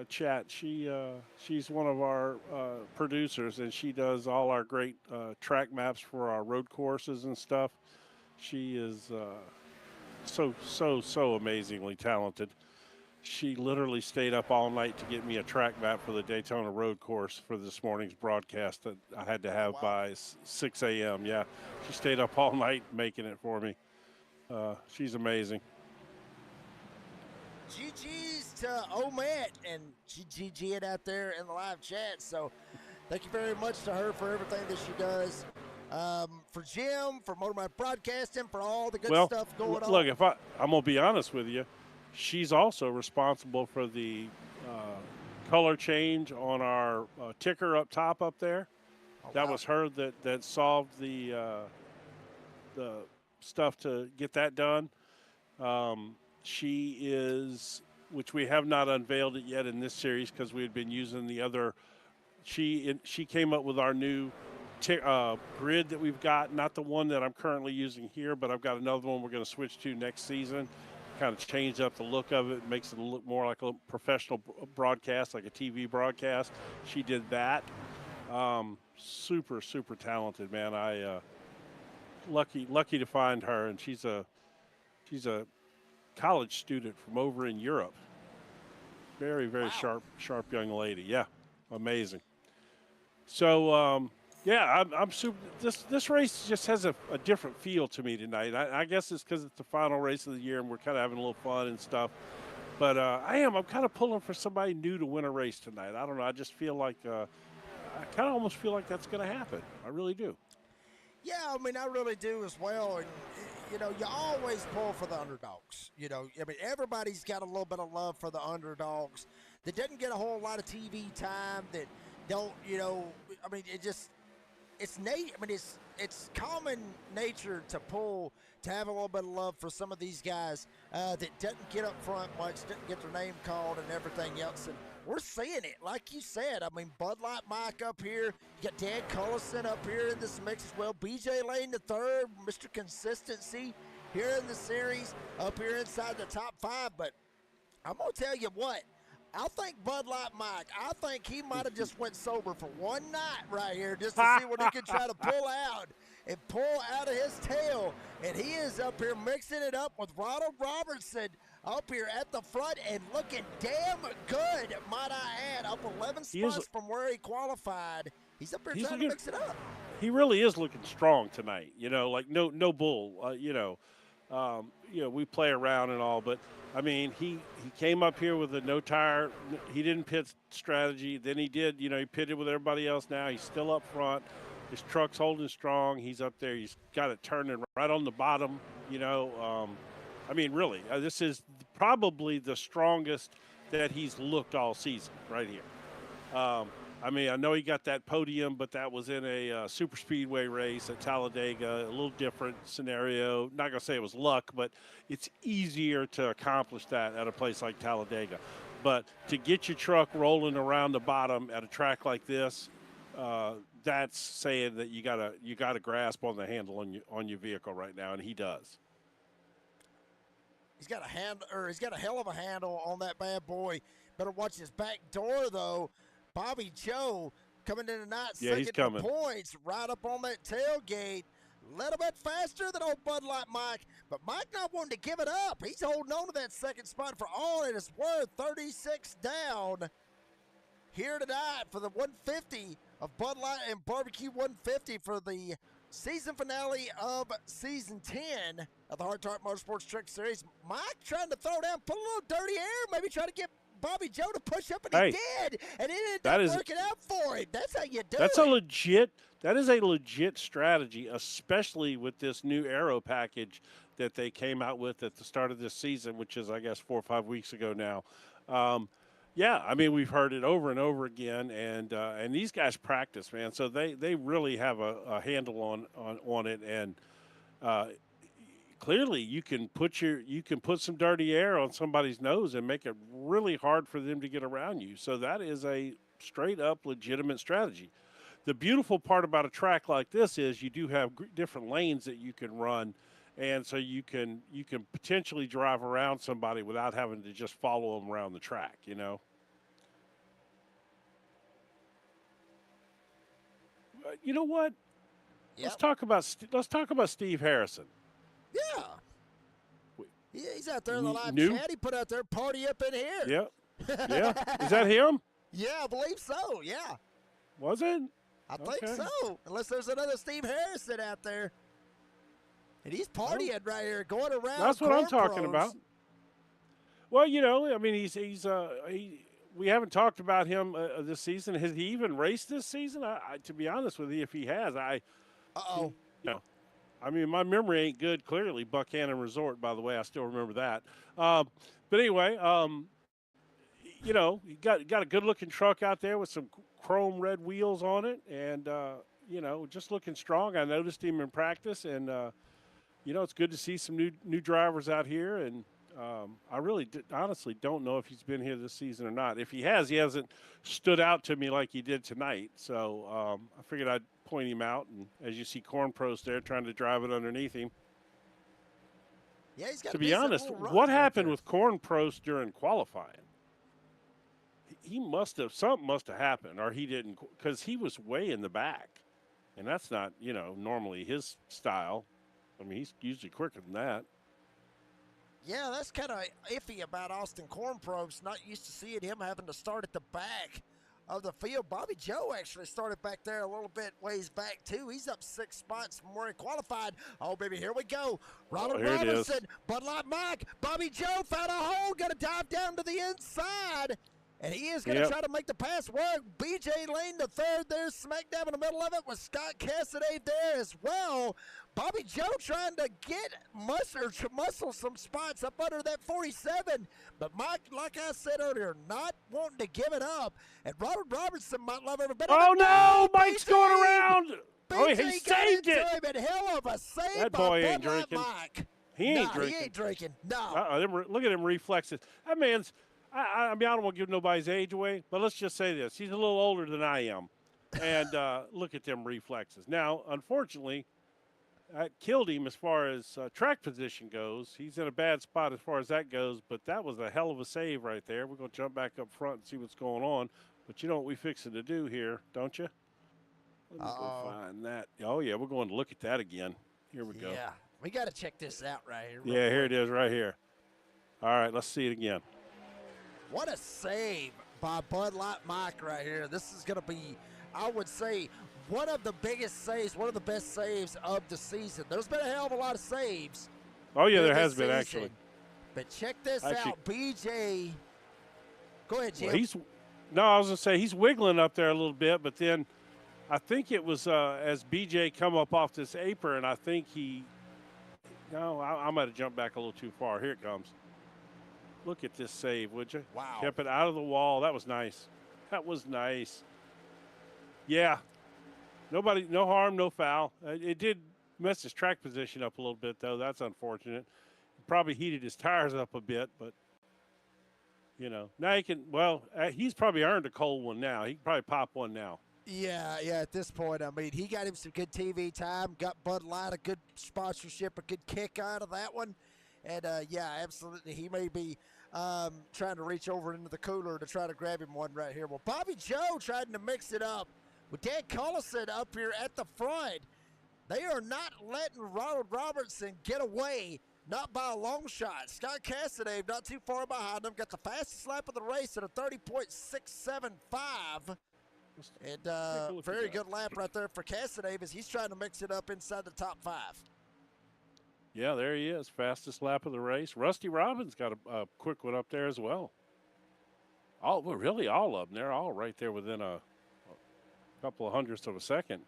chat. She's one of our producers, and she does all our great track maps for our road courses and stuff. She is so amazingly talented. She literally stayed up all night to get me a track map for the Daytona road course for this morning's broadcast that I had to have by 6 a.m. Yeah, she stayed up all night making it for me. She's amazing. GG's to Omet, and she GG'd out there in the live chat. So thank you very much to her for everything that she does. For Jim, for Motor Mouth Broadcasting, for all the good stuff going on. Look, I'm going to be honest with you, she's also responsible for the color change on our ticker up top up there. Oh, That wow. was her that solved the stuff to get that done. She is, which we have not unveiled it yet in this series because we had been using the other. She came up with our new grid that we've got, not the one that I'm currently using here, but I've got another one we're going to switch to next season. Kind of change up the look of it, makes it look more like a professional broadcast, like a TV broadcast. She did that. Super, super talented, man. I lucky to find her, and she's a college student from over in Europe. Very, very Wow. sharp young lady. Yeah, amazing. So, yeah, I'm super. This race just has a different feel to me tonight. I guess it's because it's the final race of the year and we're kind of having a little fun and stuff. But I'm kind of pulling for somebody new to win a race tonight. I don't know. I just feel like I kind of almost feel like that's going to happen. I really do. Yeah, I mean, I really do as well. And, you always pull for the underdogs. I mean, everybody's got a little bit of love for the underdogs that doesn't get a whole lot of TV time, that don't, I mean, it's common nature to pull, to have a little bit of love for some of these guys that doesn't get up front much, doesn't get their name called and everything else. And we're seeing it, like you said. I mean, Bud Light Mike up here. You got Dan Cullison up here in this mix as well. BJ Lane the third, Mr. Consistency here in the series, up here inside the top 5. But I'm going to tell you what. I think Bud Light Mike, I think he might have just went sober for one night right here just to see what he could try to pull out and pull out of his tail. And he is up here mixing it up with Ronald Robertson up here at the front and looking damn good, might I add. Up 11 spots from where he qualified. He's up here trying to mix it up. He really is looking strong tonight. Like no bull. We play around and all, but I mean, he came up here with a no tire. He didn't pit strategy. Then he did. He pitted with everybody else. Now he's still up front. His truck's holding strong. He's up there. He's got it turning right on the bottom. I mean, really, this is probably the strongest that he's looked all season right here. I mean, I know he got that podium, but that was in a super speedway race at Talladega, a little different scenario. Not going to say it was luck, but it's easier to accomplish that at a place like Talladega. But to get your truck rolling around the bottom at a track like this, that's saying that you got a grasp on the handle on your vehicle right now, and he does. He's got a hell of a handle on that bad boy. Better watch his back door though. Bobby Joe coming in tonight, second in the points, right up on that tailgate. A little bit faster than old Bud Light Mike, but Mike not wanting to give it up. He's holding on to that second spot for all it is worth. 36 down here tonight for the 150 of Bud Light and Barbecue 150 for the season finale of season 10 of the Heart to Heart Motorsports Truck Series. Mike trying to throw down, put a little dirty air, maybe try to get Bobby Joe to push up, and he did, and it ended up working out for him. That's how you do it. That is a legit strategy, especially with this new aero package that they came out with at the start of this season, which is, I guess, 4 or 5 weeks ago now. Yeah, I mean, we've heard it over and over again, and these guys practice, man. So they really have a handle on it, and clearly you can put some dirty air on somebody's nose and make it really hard for them to get around you. So that is a straight up legitimate strategy. The beautiful part about a track like this is you do have different lanes that you can run, and so you can potentially drive around somebody without having to just follow them around the track. You know what? Yep. Let's talk about Steve Harrison. Yeah. He's out there in the live chat. He put out there, party up in here. Yep. Yeah. Is that him? Yeah, I believe so. Yeah. Was it? I think so. Unless there's another Steve Harrison out there. And he's partying right here, going around. That's what I'm talking about. Well, I mean, we haven't talked about him this season. Has he even raced this season? To be honest with you, if he has, I mean, my memory ain't good, clearly. Buchanan Resort, by the way. I still remember that. But anyway, you got a good-looking truck out there with some chrome red wheels on it. And, just looking strong. I noticed him in practice, and it's good to see some new drivers out here. And I really honestly don't know if he's been here this season or not. If he has, he hasn't stood out to me like he did tonight. So I figured I'd point him out. And as you see, Corn Prost there trying to drive it underneath him. Yeah, he's got to be honest, what happened with Corn Prost during qualifying? Something must have happened, or he didn't, because he was way in the back, and that's not normally his style. I mean, he's usually quicker than that. Yeah, that's kind of iffy about Austin Cornprost. Not used to seeing him having to start at the back of the field. Bobby Joe actually started back there a little bit ways back, too. He's up 6 spots from where he qualified. Oh, baby, here we go. Ronald Robinson, Bud Light Mike. Bobby Joe found a hole, going to dive down to the inside. And he is going to try to make the pass work. B.J. Lane, the third there, smack dab in the middle of it with Scott Cassidy there as well. Bobby Joe trying to get muscle some spots up under that 47. But Mike, like I said earlier, not wanting to give it up. And Robert Robertson might love every bit of it. Oh, no! Mike's going around. BJ he saved it. And hell of a save that by boy Bud ain't Light drinking. Mike. He ain't drinking. He ain't drinking. No. Look at him reflexes. That man's, I mean, I don't want to give nobody's age away, but let's just say this. He's a little older than I am. And look at them reflexes. Now, unfortunately, that killed him as far as track position goes. He's in a bad spot as far as that goes, but that was a hell of a save right there. We're going to jump back up front and see what's going on. But you know what we're fixing to do here, don't you? Let me go find that. Oh, yeah, we're going to look at that again. Here we go. Yeah, we got to check this out right here. Yeah, here it is right here. All right, let's see it again. What a save by Bud Light Mike right here. This is going to be, I would say, one of the biggest saves, one of the best saves of the season. There's been a hell of a lot of saves. Oh, yeah, there has been, actually. But check this out. BJ. Go ahead, Jim. Well, I was going to say, he's wiggling up there a little bit, but then I think it was as BJ come up off this apron, I think I might have jumped back a little too far. Here it comes. Look at this save, would you? Wow. Kept it out of the wall. That was nice. That was nice. Yeah. No harm, no foul. It did mess his track position up a little bit, though. That's unfortunate. Probably heated his tires up a bit, but, now he can, he's probably earned a cold one now. He can probably pop one now. Yeah, at this point, I mean, he got him some good TV time, got Bud Light a good sponsorship, a good kick out of that one. And, absolutely, he may be trying to reach over into the cooler to try to grab him one right here. Well, Bobby Joe trying to mix it up with Dan Collison up here at the front. They are not letting Ronald Robertson get away, not by a long shot. Scott Cassidy, not too far behind him, got the fastest lap of the race at a 30.675. And very good lap right there for Cassidy as he's trying to mix it up inside the top 5. Yeah, there he is. Fastest lap of the race. Rusty Robbins got a quick one up there as well. Really all of them. They're all right there within a couple of hundredths of a second.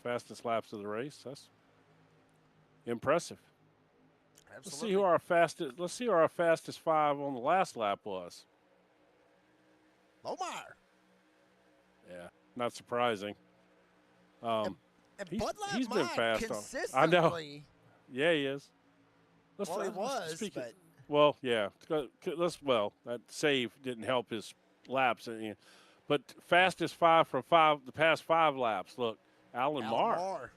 Fastest laps of the race. That's impressive. Absolutely. Let's see who our fastest 5 on the last lap was. Lohmeyer. Yeah, not surprising. And Bud Light he's Mike been fast. consistently. I know. Yeah, he is. He was. But well, yeah. That save didn't help his laps. But fastest 5 from the past 5 laps. Look, Alan Marr.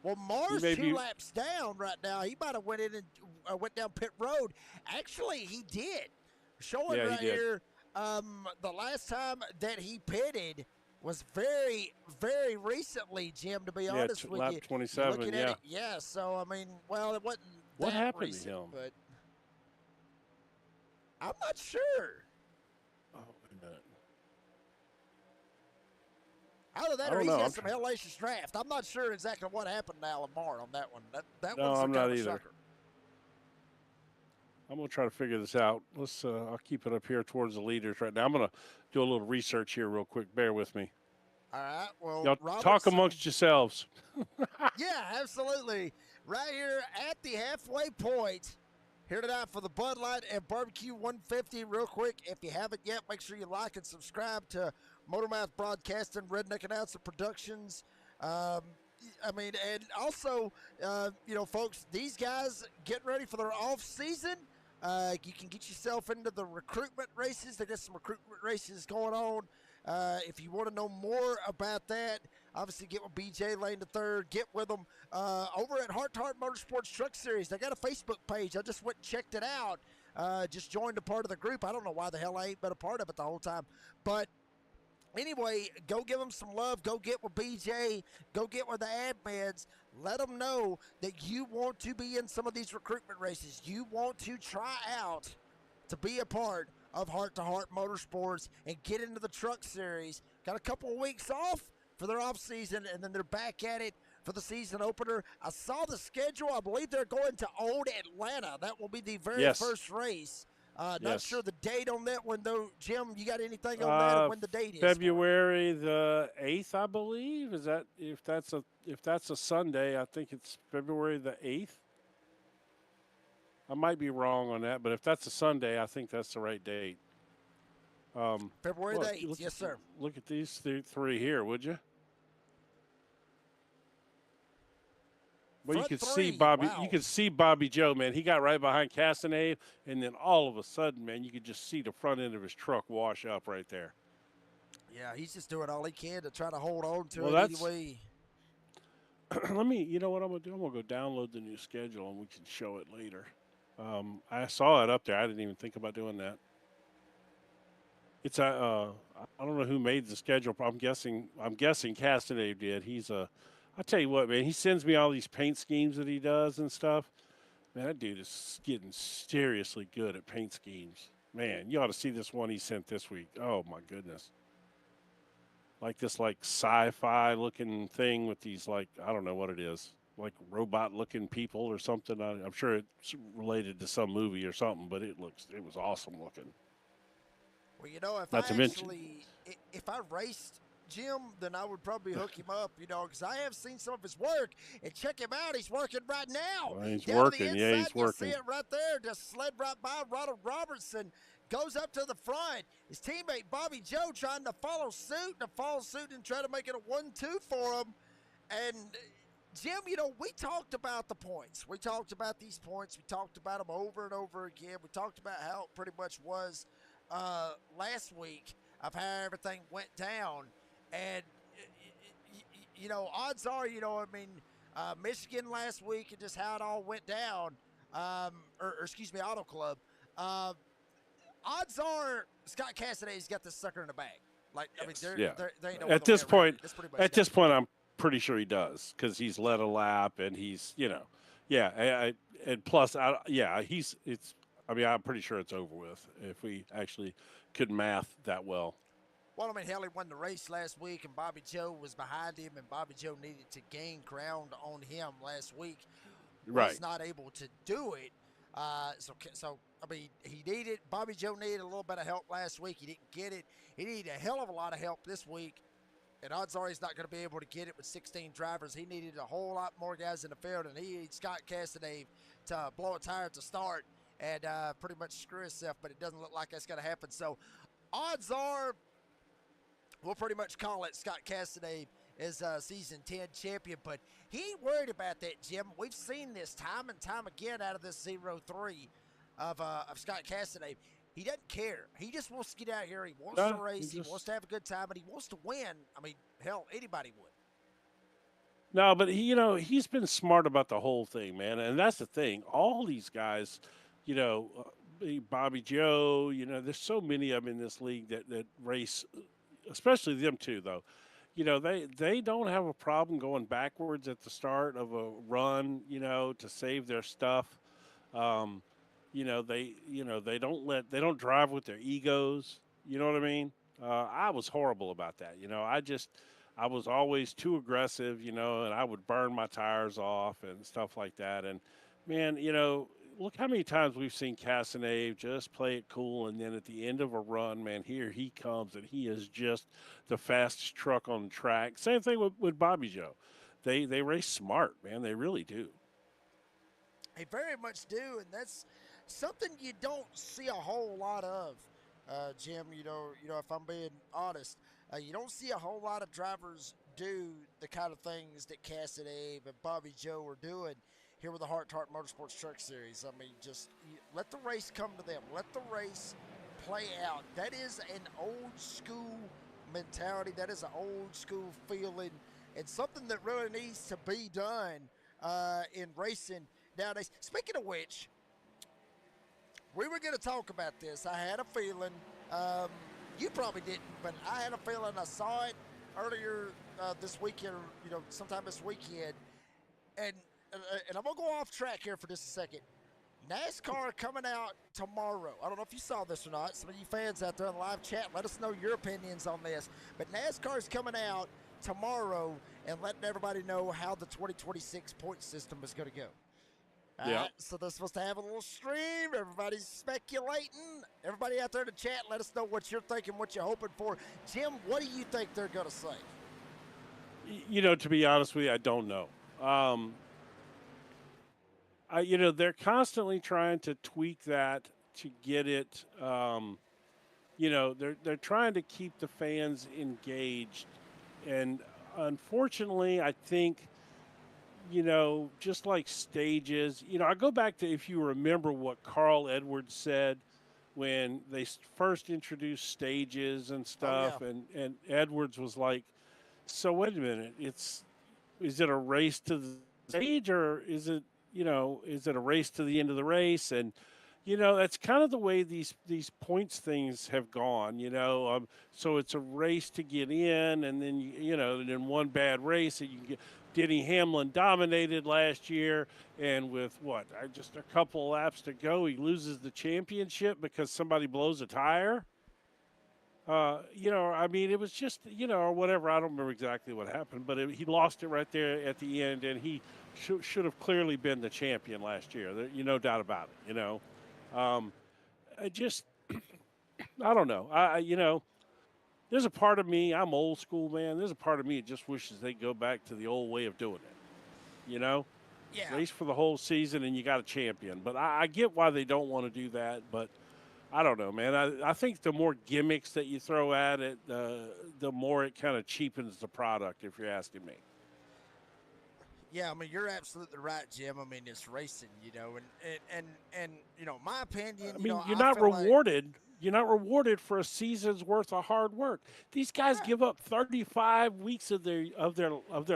Well, Marr's 2 laps down right now. He might have went in and went down pit road. Actually, he did. Showing right here, the last time that he pitted was very, very recently, Jim, to be honest with lap you. 27, yeah. Yeah, so, I mean, it wasn't what that happened recent, to him? But I'm not sure. Oh, wait a minute. Either that or he's had some hellacious draft. I'm not sure exactly what happened to Alan Marr on that one. That no, one's I'm not either. sucker. I'm going to try to figure this out. I'll keep it up here towards the leaders right now. I'm going to do a little research here real quick. Bear with me. All right. Well, y'all talk amongst yourselves. Yeah, absolutely. Right here at the halfway point, Here tonight for the Bud Light and Barbecue 150. Real quick, if you haven't yet, make sure you like and subscribe to Motormouth Broadcasting, Redneck Announcer Productions. And also, folks, these guys getting ready for their off season. You can get yourself into the recruitment races. They got some recruitment races going on. If you want to know more about that, obviously get with BJ Lane III. Get with them over at Heart to Heart Motorsports Truck Series. They got a Facebook page. I just went and checked it out. Just joined a part of the group. I don't know why the hell I ain't been a part of it the whole time. But anyway, go give them some love. Go get with BJ. Go get with the admins. Let them know that you want to be in some of these recruitment races. You want to try out to be a part of Heart to Heart Motorsports and get into the truck series. Got a couple of weeks off for their off season, and then they're back at it for the season opener. I saw the schedule. I believe they're going to Old Atlanta. That will be the very first race. Not sure the date on that one, though. Jim, you got anything on that and when the date is? February the 8th, I believe. Is that if that's a Sunday? I think it's February the 8th. I might be wrong on that, but if that's a Sunday, I think that's the right date. February the 8th, yes, sir. Look at these three here, would you? Well, you could see Bobby. Wow. You could see Bobby Joe, man. He got right behind Castanave, and then all of a sudden, man, you could just see the front end of his truck wash up right there. Yeah, he's just doing all he can to try to hold on to it anyway. You know what I'm gonna do? I'm gonna go download the new schedule, and we can show it later. I saw it up there. I didn't even think about doing that. It's I don't know who made the schedule. I'm guessing Castanave did. I'll tell you what, man. He sends me all these paint schemes that he does and stuff. Man, that dude is getting seriously good at paint schemes. Man, you ought to see this one he sent this week. Oh my goodness. Like this sci-fi looking thing with these I don't know what it is. Like robot looking people or something. I'm sure it's related to some movie or something, but it was awesome looking. Well, if I raced Jim, then I would probably hook him up, because I have seen some of his work. And check him out. He's working right now. Well, he's down working. To the inside, he's working. You see it right there. Just slid right by Ronald Robertson. Goes up to the front. His teammate Bobby Joe trying to follow suit and try to make it a 1-2 for him. And Jim, we talked about the points. We talked about these points. We talked about them over and over again. We talked about how it pretty much was last week of how everything went down. And, odds are, Michigan last week and just how it all went down, Auto Club. Odds are Scott Cassidy's got this sucker in the bag. There ain't no at this point, I'm pretty sure he does because he's led a lap and he's, and plus, I'm pretty sure it's over with if we actually could math that well. Well, hell, he won the race last week, and Bobby Joe was behind him, and Bobby Joe needed to gain ground on him last week. Right. Was not able to do it. Bobby Joe needed a little bit of help last week. He didn't get it. He needed a hell of a lot of help this week, and odds are he's not going to be able to get it with 16 drivers. He needed a whole lot more guys in the field, and he needed Scott Cassidy to blow a tire to start and pretty much screw himself, but it doesn't look like that's going to happen. So odds are we'll pretty much call it Scott Cassidy is season 10 champion, but he ain't worried about that, Jim. We've seen this time and time again out of this 0-3 of Scott Cassidy. He doesn't care. He just wants to get out here. He wants to race. He wants to have a good time, and he wants to win. Hell, anybody would. No, but he's been smart about the whole thing, man. And that's the thing. All these guys, Bobby Joe, there's so many of them in this league that race. Especially them two, though. They don't have a problem going backwards at the start of a run, to save their stuff. They don't drive with their egos. You know what I mean? I was horrible about that. I was always too aggressive, and I would burn my tires off and stuff like that. And man, look how many times we've seen Castanave just play it cool, and then at the end of a run, man, here he comes, and he is just the fastest truck on the track. Same thing with Bobby Joe. They race smart, man. They really do. They very much do, and something you don't see a whole lot of, Jim. If I'm being honest, you don't see a whole lot of drivers do the kind of things that Cassidy and Bobby Joe are doing here with the Heart to Heart Motorsports Truck Series. I mean, just let the race come to them. Let the race play out. That is an old school mentality. That is an old school feeling, and something that really needs to be done in racing nowadays. Speaking of which, we were going to talk about this. I had a feeling. You probably didn't, but I had a feeling. I saw it earlier this weekend. Sometime this weekend, and I'm gonna go off track here for just a second. NASCAR coming out tomorrow. I don't know if you saw this or not. Some of you fans out there in the live chat, let us know your opinions on this. But NASCAR's coming out tomorrow and letting everybody know how the 2026 point system is going to go. Yeah. So they're supposed to have a little stream. Everybody's speculating. Everybody out there in the chat, let us know what you're thinking, what you're hoping for. Jim, what do you think they're going to say? To be honest with you, I don't know. They're constantly trying to tweak that to get it. They're trying to keep the fans engaged, and unfortunately, I think, just like stages. I go back to, if you remember what Carl Edwards said when they first introduced stages and stuff, and Edwards was like, "So wait a minute, is it a race to the stage, or is it a race to the end of the race?" And that's kind of the way these points things have gone. So it's a race to get in, and then and in one bad race that you get. Denny Hamlin dominated last year, and with just a couple laps to go, he loses the championship because somebody blows a tire. It was just, or whatever. I don't remember exactly what happened, but he lost it right there at the end, and he should have clearly been the champion last year. No doubt about it. I don't know. There's a part of me, I'm old school, man. There's a part of me that just wishes they'd go back to the old way of doing it. Yeah. Race for the whole season and you got a champion. But I get why they don't want to do that, but I don't know, man. I think the more gimmicks that you throw at it, the more it kind of cheapens the product, if you're asking me. Yeah, you're absolutely right, Jim. It's racing, and my opinion. You're not rewarded. You're not rewarded for a season's worth of hard work. These guys give up 35 weeks of their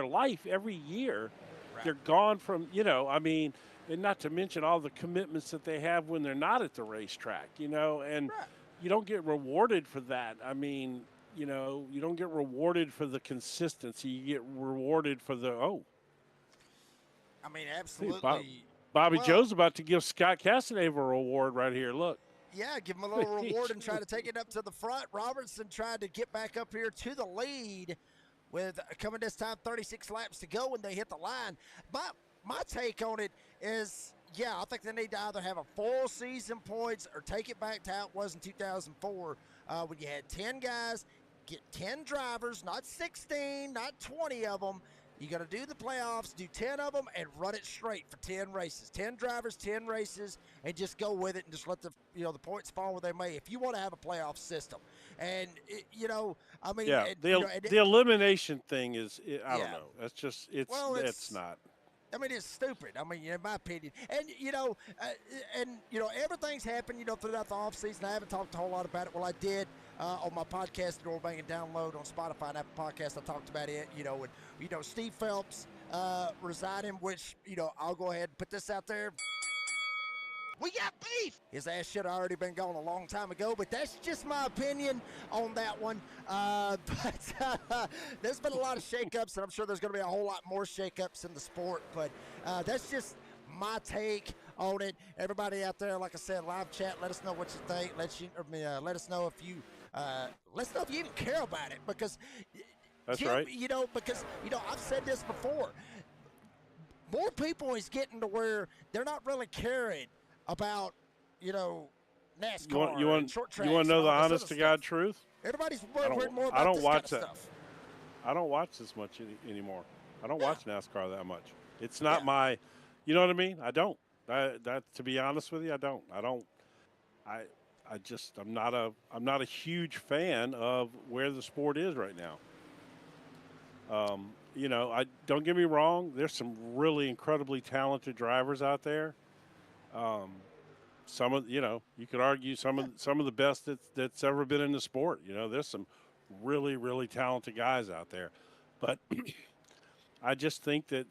life every year. Right. They're gone from, and not to mention all the commitments that they have when they're not at the racetrack, and right. You don't get rewarded for that. You don't get rewarded for the consistency. You get rewarded for the absolutely. Bobby Joe's about to give Scott Cassidy a reward right here. Look. Yeah, give him a little reward and try to take it up to the front. Robertson tried to get back up here to the lead with coming this time 36 laps to go when they hit the line. My take on it is, I think they need to either have a full season points or take it back to how it was in 2004 when you had 10 guys, get 10 drivers, not 16, not 20 of them. You got to do the playoffs, do 10 of them, and run it straight for 10 races. 10 drivers, 10 races, and just go with it and just let the points fall where they may. If you want to have a playoff system, and the elimination thing is, I don't know. That's just it's not. It's stupid. In my opinion, and everything's happened. Throughout the offseason. I haven't talked a whole lot about it. Well, I did on my podcast, Door Bang and Download on Spotify and Apple Podcasts. I talked about it. And Steve Phelps resigning, which I'll go ahead and put this out there. We got beef. His ass should have already been gone a long time ago, but that's just my opinion on that one. There's been a lot of shakeups, and I'm sure there's going to be a whole lot more shakeups in the sport, but that's just my take on it. Everybody out there, like I said, live chat, let us know what you think. Let us know if you even care about it, because that's Jim, right. Because I've said this before. More people is getting to where they're not really caring about, NASCAR and short tracks. You want to know the honest to God truth? Everybody's worried more about this kind of stuff. I don't watch this much anymore. I don't watch NASCAR that much. It's not my, you know what I mean? I don't. That to be honest with you, I don't. I I'm not a huge fan of where the sport is right now. I don't get me wrong. There's some really incredibly talented drivers out there. Um, some of you could argue some of the best that's ever been in the sport. There's some really talented guys out there, but I just think that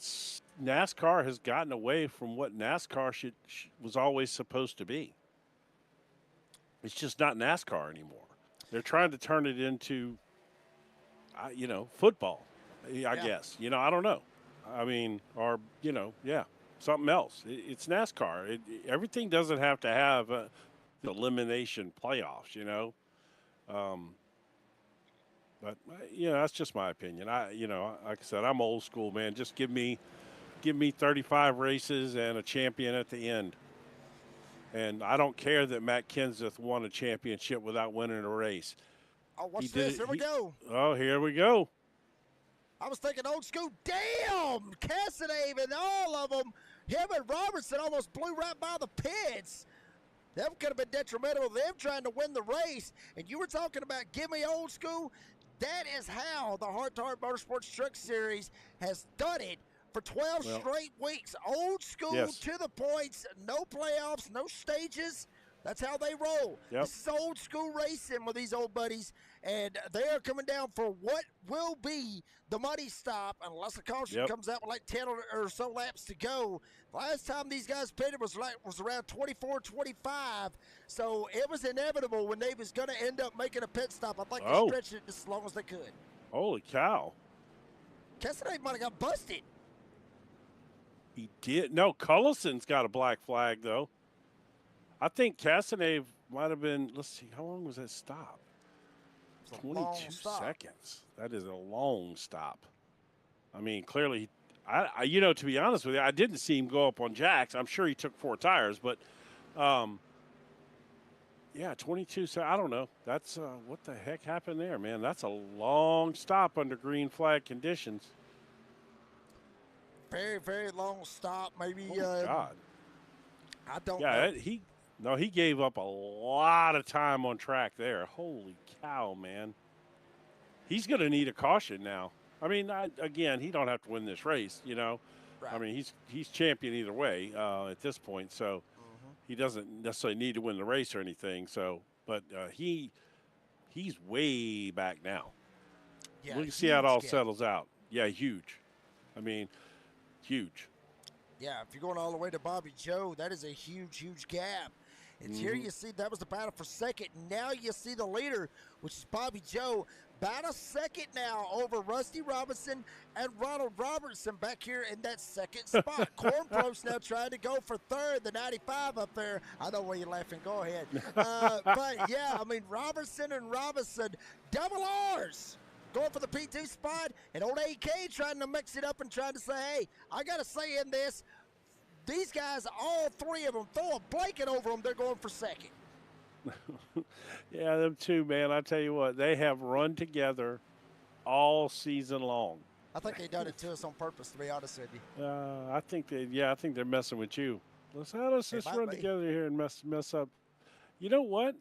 NASCAR has gotten away from what NASCAR was always supposed to be. It's just not NASCAR anymore. They're trying to turn it into, football. I guess. I don't know. I mean, or yeah, something else. It's NASCAR. Everything doesn't have to have the elimination playoffs. Um, but that's just my opinion. Like I said, I'm old school, man. Just give me 35 races and a champion at the end. And I don't care that Matt Kenseth won a championship without winning a race. Oh, what's this? Here we go. Oh, here we go. I was thinking old school. Damn! Cassidy and all of them. Him and Robertson almost blew right by the pits. That could have been detrimental to them trying to win the race. And you were talking about give me old school. That is how the Heart to Heart Motorsports Truck Series has done it for 12 straight weeks. Old school to the points. No playoffs, no stages. That's how they roll. Yep. This is old school racing with these old buddies, and they are coming down for what will be the money stop unless a caution comes out with like 10 or so laps to go. Last time these guys pitted was around 24, 25, so it was inevitable when they was going to end up making a pit stop. I think they stretched it as long as they could. Holy cow. Cassidy might have got busted. He did. No, Cullison's got a black flag, though. I think Cassidy might have been, let's see, how long was that stop? 22 seconds. That is a long stop. I mean, clearly, to be honest with you, I didn't see him go up on jacks. I'm sure he took 4 tires, but, 22 seconds. I don't know. That's, what the heck happened there, man? That's a long stop under green flag conditions. Very, very long stop. Maybe, God. I don't know. He gave up a lot of time on track there. Holy cow, man. He's going to need a caution now. I mean, again, he don't have to win this race, Right. I mean, he's champion either way at this point, so he doesn't necessarily need to win the race or anything. So, but he's way back now. Yeah, we'll see how it all settles out. Yeah, huge. I mean, huge. Yeah, if you're going all the way to Bobby Joe, that is a huge, huge gap. And here you see that was the battle for second. Now you see the leader, which is Bobby Joe, about a second now over Rusty Robinson and Ronald Robertson back here in that second spot. Cornpro's now trying to go for third, the 95 up there. I know why you're laughing. Go ahead. But, yeah, I mean, Robertson and Robinson, double R's. Going for the P2 spot, and old AK trying to mix it up and trying to say, hey, I got to say in this, these guys, all 3 of them, throw a blanket over them, they're going for second. Yeah, them two, man, I tell you what, they have run together all season long. I think they done it to us on purpose, to be honest with you. I think they're messing with you. Let's just run together here and mess up. You know what?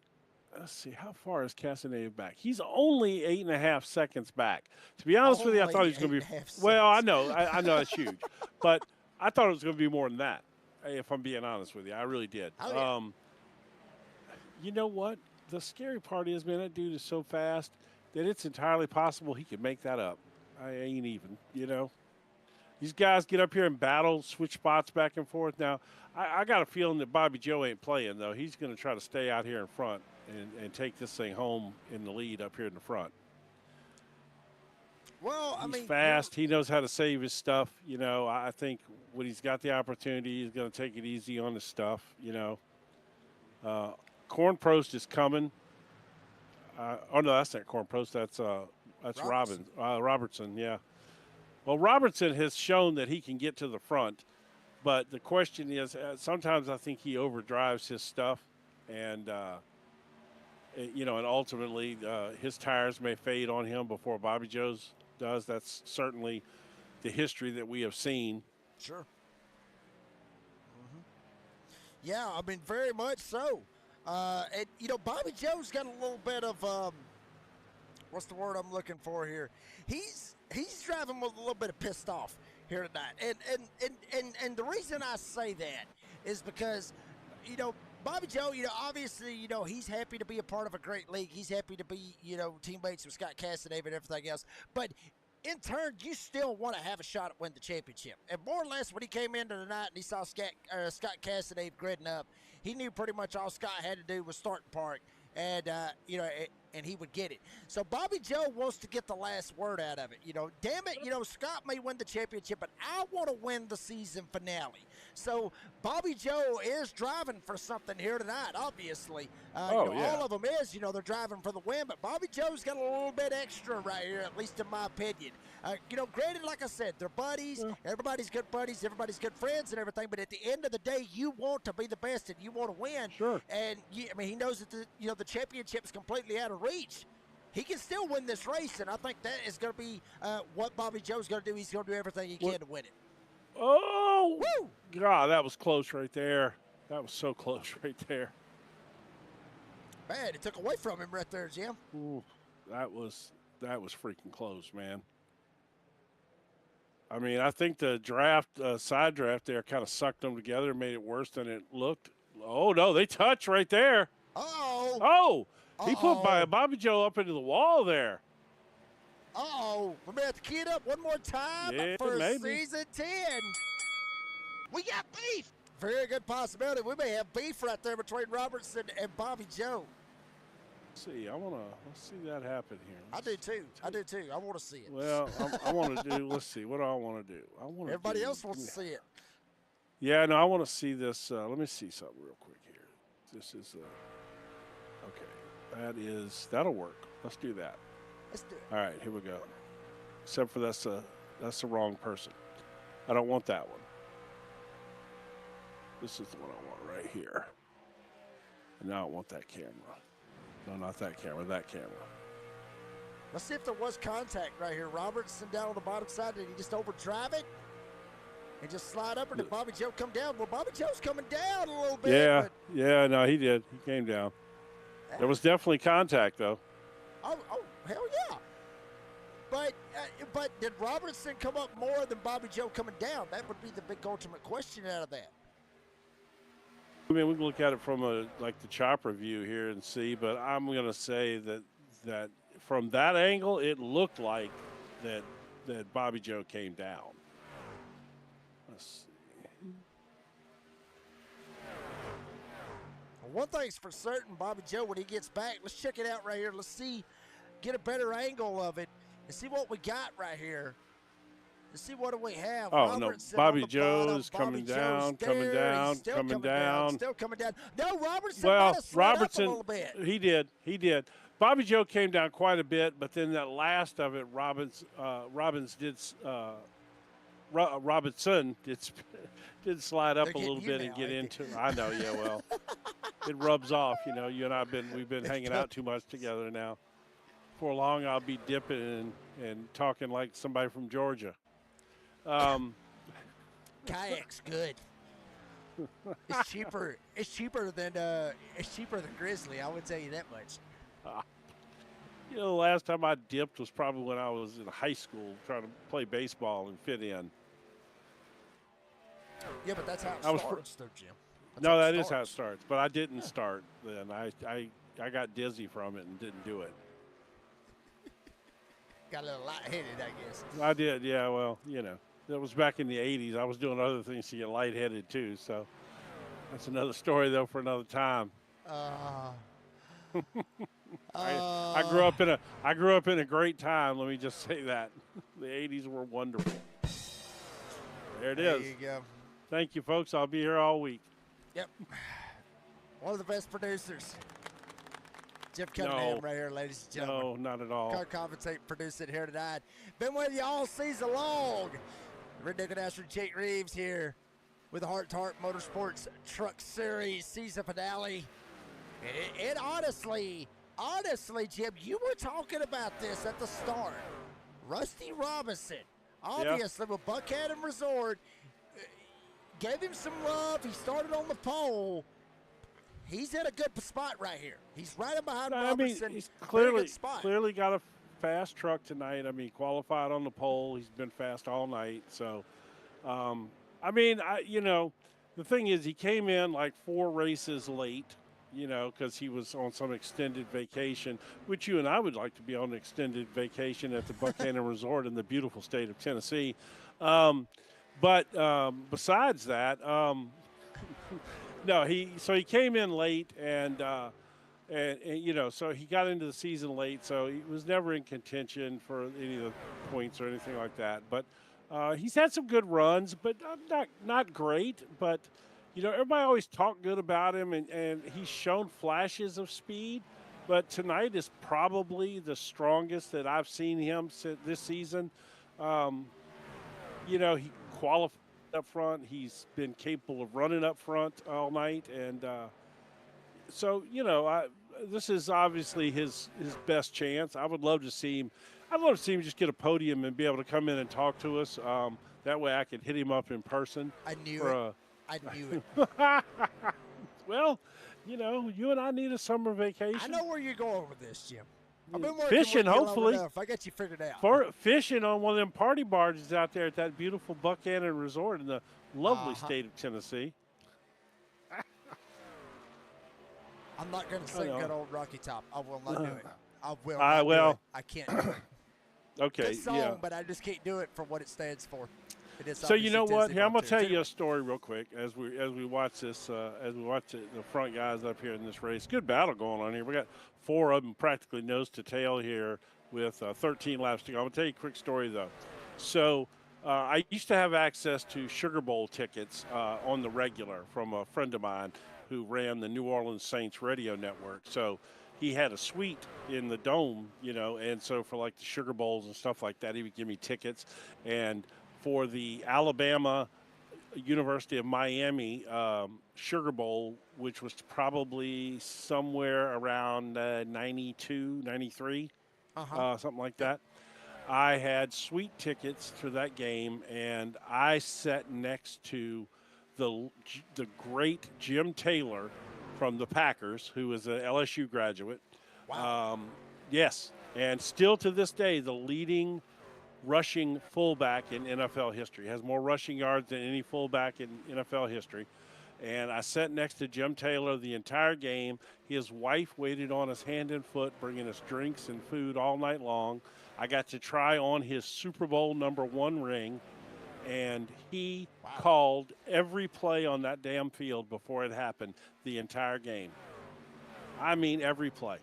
Let's see, how far is Castanev back? He's only 8.5 seconds back. To be honest with you, I thought he was going to be. Well, I know that's huge, but I thought it was going to be more than that. If I'm being honest with you, I really did. Oh, yeah. You know what? The scary part is, man, that dude is so fast that it's entirely possible he could make that up. I ain't even, These guys get up here and battle, switch spots back and forth. Now, I got a feeling that Bobby Joe ain't playing, though. He's going to try to stay out here in front and take this thing home in the lead up here in the front. Well, he's fast. He knows how to save his stuff. I think when he's got the opportunity, he's going to take it easy on his stuff. Corn Prost is coming. Oh no, that's not Corn Prost. That's Robertson. Yeah. Well, Robertson has shown that he can get to the front, but the question is, sometimes I think he overdrives his stuff, and and ultimately his tires may fade on him before Bobby Joe's does. That's certainly the history that we have seen. Sure. Yeah, I mean, very much so. And, Bobby Joe's got a little bit of, what's the word I'm looking for here? He's driving with a little bit of pissed off here tonight. And the reason I say that is because, Bobby Joe, obviously, he's happy to be a part of a great league. He's happy to be, teammates with Scott Castanave and everything else. But in turn, you still want to have a shot at winning the championship. And more or less, when he came into the night and he saw Scott Castanave gridding up, he knew pretty much all Scott had to do was start and park, and and he would get it. So Bobby Joe wants to get the last word out of it. Damn it, Scott may win the championship, but I want to win the season finale. So Bobby Joe is driving for something here tonight, obviously. All of them is, they're driving for the win, but Bobby Joe's got a little bit extra right here, at least in my opinion. Granted, like I said, they're buddies. Yeah. Everybody's good buddies. Everybody's good friends and everything, but at the end of the day, you want to be the best and you want to win. Sure. And, he knows that the championship's completely out of reach. He can still win this race, and I think that is going to be what Bobby Joe's going to do. He's going to do everything he can to win it. Oh, woo! God, that was close right there. That was so close right there. Man, it took away from him right there, Jim. Ooh, that was freaking close, man. I mean, I think the side draft there kind of sucked them together and made it worse than it looked. Oh, no, they touch right there. Uh-oh. Oh, he put Bobby Joe up into the wall there. Uh-oh. We may have to key it up one more time for season 10. We got beef. Very good possibility. We may have beef right there between Robertson and Bobby Joe. Let's see, let's see that happen here. I do too. I want to see it. Well, I want to do, let's see, what do I want to do? Everybody else wants to see it. Yeah, no, I want to see this. Let me see something real quick here. This is, okay, that'll work. Let's do that. Let's do it. All right, here we go. Except for that's the wrong person. I don't want that one. This is the one I want right here. And now I want that camera. No, not that camera, that camera. Let's see if there was contact right here. Robertson down on the bottom side. Did he just overdrive it and just slide up, or did Bobby Joe come down? Well, Bobby Joe's coming down a little bit. Yeah, no, he did. He came down. There was definitely contact, though. Oh, hell yeah. But did Robertson come up more than Bobby Joe coming down? That would be the big ultimate question out of that. I mean, we can look at it from the chopper view here and see, but I'm going to say that from that angle, it looked like that Bobby Joe came down. Let's see. Well, one thing's for certain, Bobby Joe, when he gets back, let's check it out right here. Let's get a better angle of it and see what we got right here. Let's see what do we have. Oh, Robertson, no, Bobby Joe's coming down. Still coming down. No, Robertson well, might have slid up a little bit. He did. Bobby Joe came down quite a bit, but then that last of it, Robinson did slide up a little bit and get into. I know, yeah. Well, it rubs off. You and we've been hanging out too much together now. Before long, I'll be dipping and talking like somebody from Georgia. Kayak's good. It's cheaper. It's cheaper than Grizzly. I would tell you that much. The last time I dipped was probably when I was in high school trying to play baseball and fit in. Yeah, but that's how it starts, though, Jim. No, that is how it starts. But I didn't start then. I got dizzy from it and didn't do it. Got a little lightheaded, I guess. I did, yeah. Well, that was back in the 80s. I was doing other things to get lightheaded, too. So that's another story, though, for another time. I grew up in a great time. Let me just say that. The 80s were wonderful. There it is. There you go. Thank you, folks. I'll be here all week. Yep. One of the best producers. Jeff Cunningham right here, ladies and gentlemen. No, not at all. Car Compensate produced it here tonight. Been with you all season long. Red Dick and Asher Jake Reeves here with the Heart to Heart Motorsports Truck Series season finale. And honestly, Jim, you were talking about this at the start. Rusty Robinson, obviously with Buckhannon Resort, gave him some love. He started on the pole. He's in a good spot right here. He's right behind Robertson. He's Very good spot. clearly got a fast truck tonight. I mean, qualified on the pole. He's been fast all night. So, the thing is, he came in like 4 races late, because he was on some extended vacation, which you and I would like to be on an extended vacation at the Buchanan Resort in the beautiful state of Tennessee. Besides that, no, he came in late and so he got into the season late, so he was never in contention for any of the points or anything like that. But he's had some good runs, but not great. But everybody always talked good about him, and he's shown flashes of speed. But tonight is probably the strongest that I've seen him this season. He qualified up front. He's been capable of running up front all night, and this is obviously his best chance. I would love to see him. I'd love to see him just get a podium and be able to come in and talk to us. That way I could hit him up in person. I knew it. Well, you and I need a summer vacation. I know where you're going with this, Jim. I've been working fishing, with you hopefully. long enough. I got you figured out. For fishing on one of them party barges out there at that beautiful Buchanan Resort in the lovely state of Tennessee. I'm not going to sing good old Rocky Top. I will not do it. I will not do it. I can't do it. Okay, good song, yeah. but I just can't do it for what it stands for. It is so you know what? Here, I'm going to tell too. you a story real quick as we watch this. As we watch the front guys up here in this race. Good battle going on here. We got 4 of them practically nose to tail here with 13 laps to go. I'm going to tell you a quick story though. So I used to have access to Sugar Bowl tickets on the regular from a friend of mine who ran the New Orleans Saints radio network. So he had a suite in the dome, and so for like the Sugar Bowls and stuff like that, he would give me tickets. And for the Alabama University of Miami Sugar Bowl, which was probably somewhere around 92, 93, something like that, I had suite tickets to that game, and I sat next to the great Jim Taylor from the Packers, who is an LSU graduate. Wow. Yes, and still to this day, the leading rushing fullback in NFL history. Has more rushing yards than any fullback in NFL history. And I sat next to Jim Taylor the entire game. His wife waited on us hand and foot, bringing us drinks and food all night long. I got to try on his Super Bowl #1 ring, and he called every play on that damn field before it happened the entire game. I mean, every play.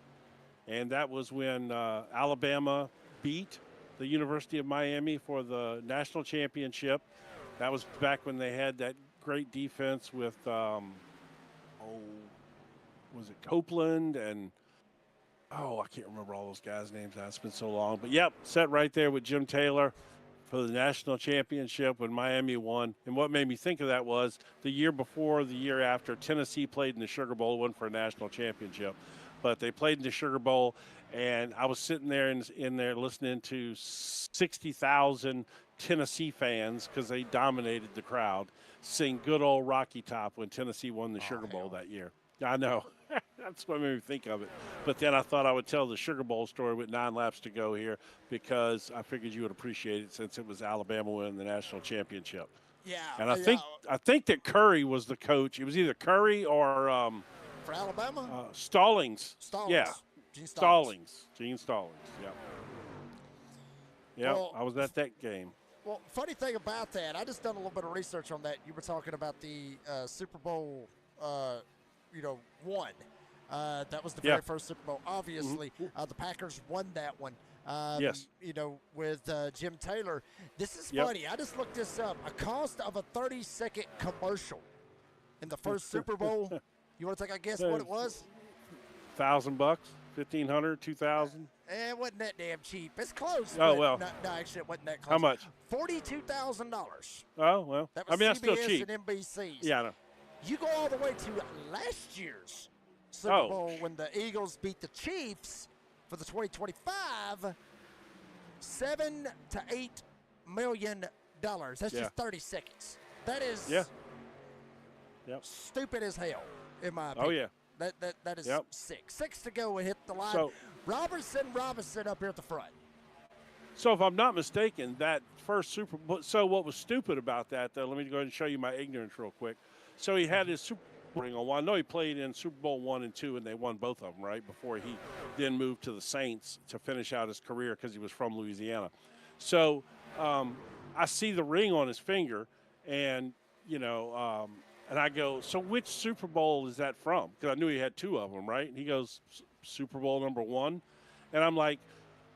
And that was when Alabama beat the University of Miami for the national championship. That was back when they had that great defense with, was it Copeland and, I can't remember all those guys' names now. It's been so long. But, yep, sat right there with Jim Taylor for the national championship when Miami won. And what made me think of that was the year before, the year after, Tennessee played in the Sugar Bowl, won for a national championship. But they played in the Sugar Bowl, and I was sitting there in there listening to 60,000 Tennessee fans, because they dominated the crowd, sing good old Rocky Top when Tennessee won the Sugar Bowl that year. I know. That's what made me think of it. But then I thought I would tell the Sugar Bowl story with 9 laps to go here, because I figured you would appreciate it since it was Alabama winning the national championship. Yeah. And I think that Curry was the coach. It was either Curry or for Alabama? Stallings. Yeah. Gene Stallings. Gene Stallings. Yeah. Yeah, well, I was at that game. Well, funny thing about that, I just done a little bit of research on that. You were talking about the Super Bowl, 1. That was the very first Super Bowl. Obviously, the Packers won that one. Yes. With Jim Taylor. This is funny. I just looked this up. A cost of a 30-second commercial in the first Super Bowl. You want to take a guess what it was? $1,000, $1,500, $2,000. It wasn't that damn cheap. It's close. Oh, well. No, actually, it wasn't that close. How much? $42,000. Oh, well. That was that's still CBS cheap. and NBC's. Yeah, I know. You go all the way to last year's Super Bowl when the Eagles beat the Chiefs for the 2025, $7 to $8 million. That's just 30 seconds. That is Yep. Stupid as hell, in my opinion. Oh, yeah. That is Yep. 6. 6 to go and hit the line. So, Robinson up here at the front. So if I'm not mistaken, that first Super Bowl. So what was stupid about that, though? Let me go ahead and show you my ignorance real quick. So he had his Super Bowl ring on. Well, I know he played in Super Bowl 1 and 2, and they won both of them, right? Before he then moved to the Saints to finish out his career because he was from Louisiana. So I see the ring on his finger, and and I go, so which Super Bowl is that from? Because I knew he had 2 of them, right? And he goes, Super Bowl number 1, and I'm like,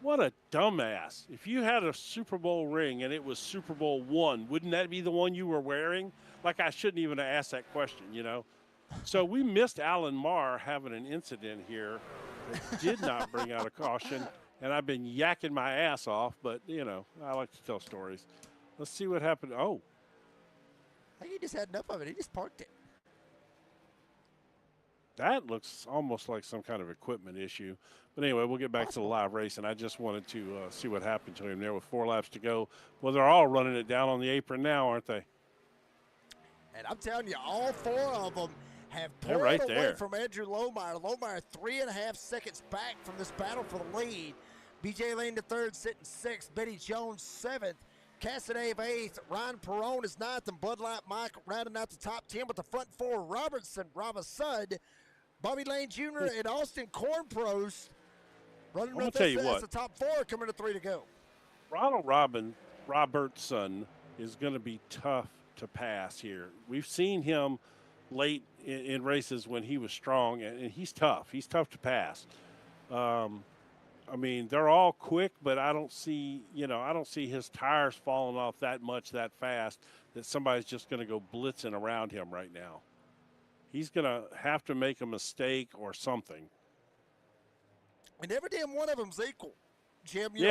what a dumbass. If you had a Super Bowl ring and it was Super Bowl 1, wouldn't that be the one you were wearing? Like, I shouldn't even have asked that question, So we missed Alan Marr having an incident here that did not bring out a caution, and I've been yakking my ass off, but, I like to tell stories. Let's see what happened. Oh. I think he just had enough of it. He just parked it. That looks almost like some kind of equipment issue. But anyway, we'll get back to the live race, and I just wanted to see what happened to him there with 4 laps to go. Well, they're all running it down on the apron now, aren't they? And I'm telling you, all 4 of them have pulled right away there from Andrew Lohmeyer. Lohmeyer 3.5 seconds back from this battle for the lead. B.J. Lane the 3rd, sitting 6th. Benny Jones 7th. Cassadave 8th. Ryan Perone is 9th. And Bud Light Mike rounding out the top 10 with the front 4. Robertson, Bobby Lane Jr. and Austin Kornprost running real fast as the top 4 coming to 3 to go. Ronald Robertson is going to be tough to pass here. We've seen him late in races when he was strong, and he's tough. He's tough to pass. I mean, they're all quick, but I don't see his tires falling off that much that fast that somebody's just going to go blitzing around him right now. He's going to have to make a mistake or something. And every damn one of them's equal, Jim. They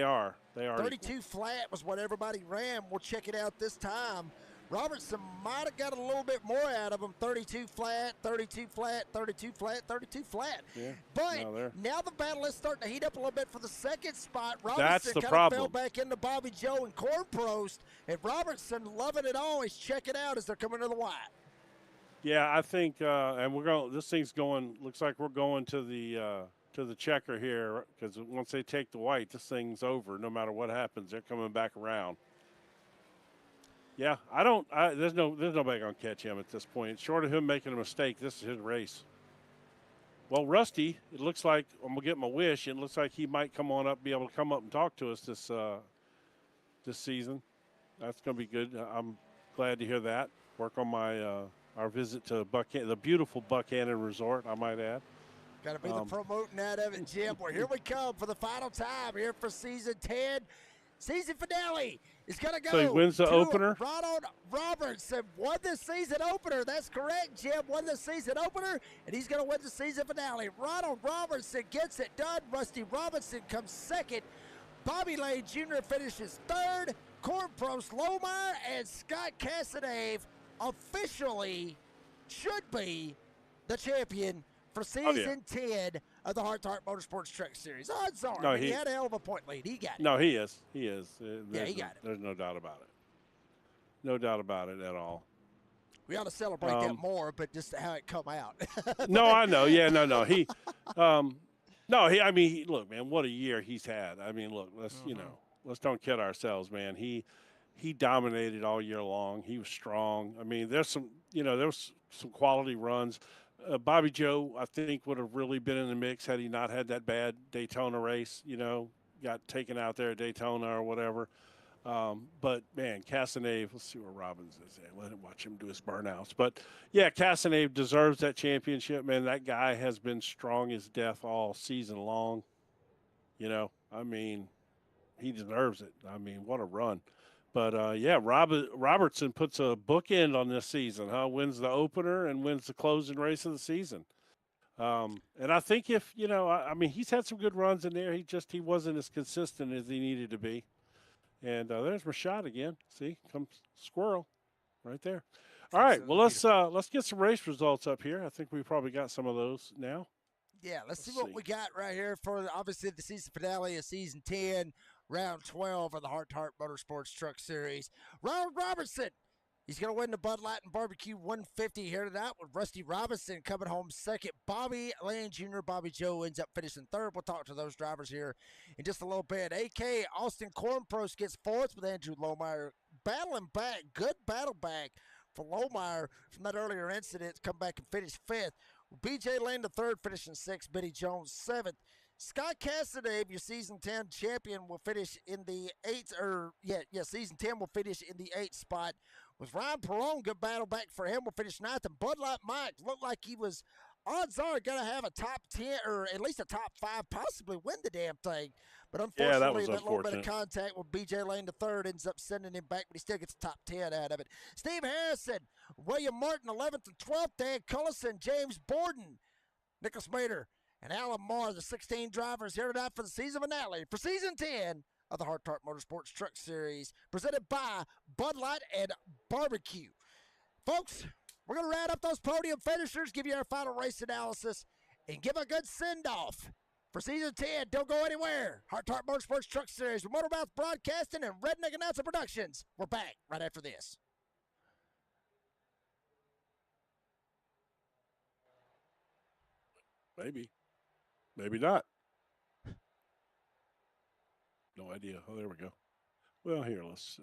are. 32 equal. flat was what everybody ran. We'll check it out this time. Robertson might have got a little bit more out of him. 32 flat, 32 flat, 32 flat, 32 flat. Yeah, but now the battle is starting to heat up a little bit for the second spot. That's Robertson the kind problem. of fell back into Bobby Joe and Kornprost. And Robertson loving it all. He's checking out as they're coming to the white. Yeah, I think, and we're going. This thing's going. Looks like we're going to the checker here, because once they take the white, this thing's over. No matter what happens, they're coming back around. Yeah, there's nobody gonna catch him at this point. Short of him making a mistake, this is his race. Well, Rusty, it looks like I'm gonna get my wish. It looks like he might be able to come up and talk to us this season. That's gonna be good. I'm glad to hear that. Work on my our visit to the beautiful Buchanan Resort, I might add. Got to be the promoting that of it, Jim. Well, here we come for the final time here for season 10. Season finale is going to go. So he wins the opener? Ronald Robertson won the season opener. That's correct, Jim. Won the season opener, and he's going to win the season finale. Ronald Robertson gets it done. Rusty Robinson comes second. Bobby Lane Jr. finishes 3rd. Kornprost, Lohmeyer, and Scott Cassadave officially should be the champion for season 10 of the Heart to Heart Motorsports Truck Series. Odds are, he had a hell of a point lead. He got it. No, he is. He is. Yeah, he got it. There's no doubt about it. No doubt about it at all. We ought to celebrate that more, but just how it come out. No, I know. Yeah, no. I mean, look, man, what a year he's had. I mean, look, let's don't kid ourselves, man. He dominated all year long. He was strong. I mean, there was some quality runs. Bobby Joe, I think, would have really been in the mix had he not had that bad Daytona race, got taken out there at Daytona or whatever. But, man, Cassadave, let's see where Robbins is at. Let him watch him do his burnouts. But, yeah, Cassadave deserves that championship, man. That guy has been strong as death all season long. I mean, he deserves it. I mean, what a run. But, Robertson puts a bookend on this season, wins the opener and wins the closing race of the season. And I think he's had some good runs in there. He wasn't as consistent as he needed to be. And there's Rashad again. See, comes Squirrel right there. All right, well, let's get some race results up here. I think we probably got some of those now. Yeah, let's see what we got right here for, obviously, the season finale of season 10. Round 12 of the Heart to Heart Motorsports Truck Series. Ronald Robertson, He's going to win the Bud Light and Barbecue 150 here tonight with Rusty Robinson coming home second. Bobby Lane Jr., Bobby Joe ends up finishing third. We'll talk to those drivers here in just a little bit. AK Austin Cornpros gets fourth with Andrew Lohmeyer battling back. Good battle back for Lohmeyer from that earlier incident to come back and finish fifth. BJ Lane the third, finishing sixth. Benny Jones seventh. Scott Cassidy, your season 10 champion, will finish in the eighth, season 10 will finish in the eighth spot. With Ryan Perone, good battle back for him, will finish ninth. And Bud Light Mike looked like he was, odds are, going to have a top 10 or at least a top 5, possibly win the damn thing. But unfortunately, that little bit of contact with BJ Lane the third ends up sending him back, but he still gets a top 10 out of it. Steve Harrison, William Martin, 11th and 12th. Dan Cullison, James Borden, Nicholas Mader, and Alan Marr, the 16 drivers here tonight for the season finale for season 10 of the Hard Tart Motorsports Truck Series, presented by Bud Light and Barbecue. Folks, we're going to round up those podium finishers, give you our final race analysis, and give a good send-off for season 10. Don't go anywhere. Hard Tart Motorsports Truck Series with Motormouth Broadcasting and Redneck Announcer Productions. We're back right after this. Maybe. Maybe not. No idea. Oh, there we go. Well, here, let's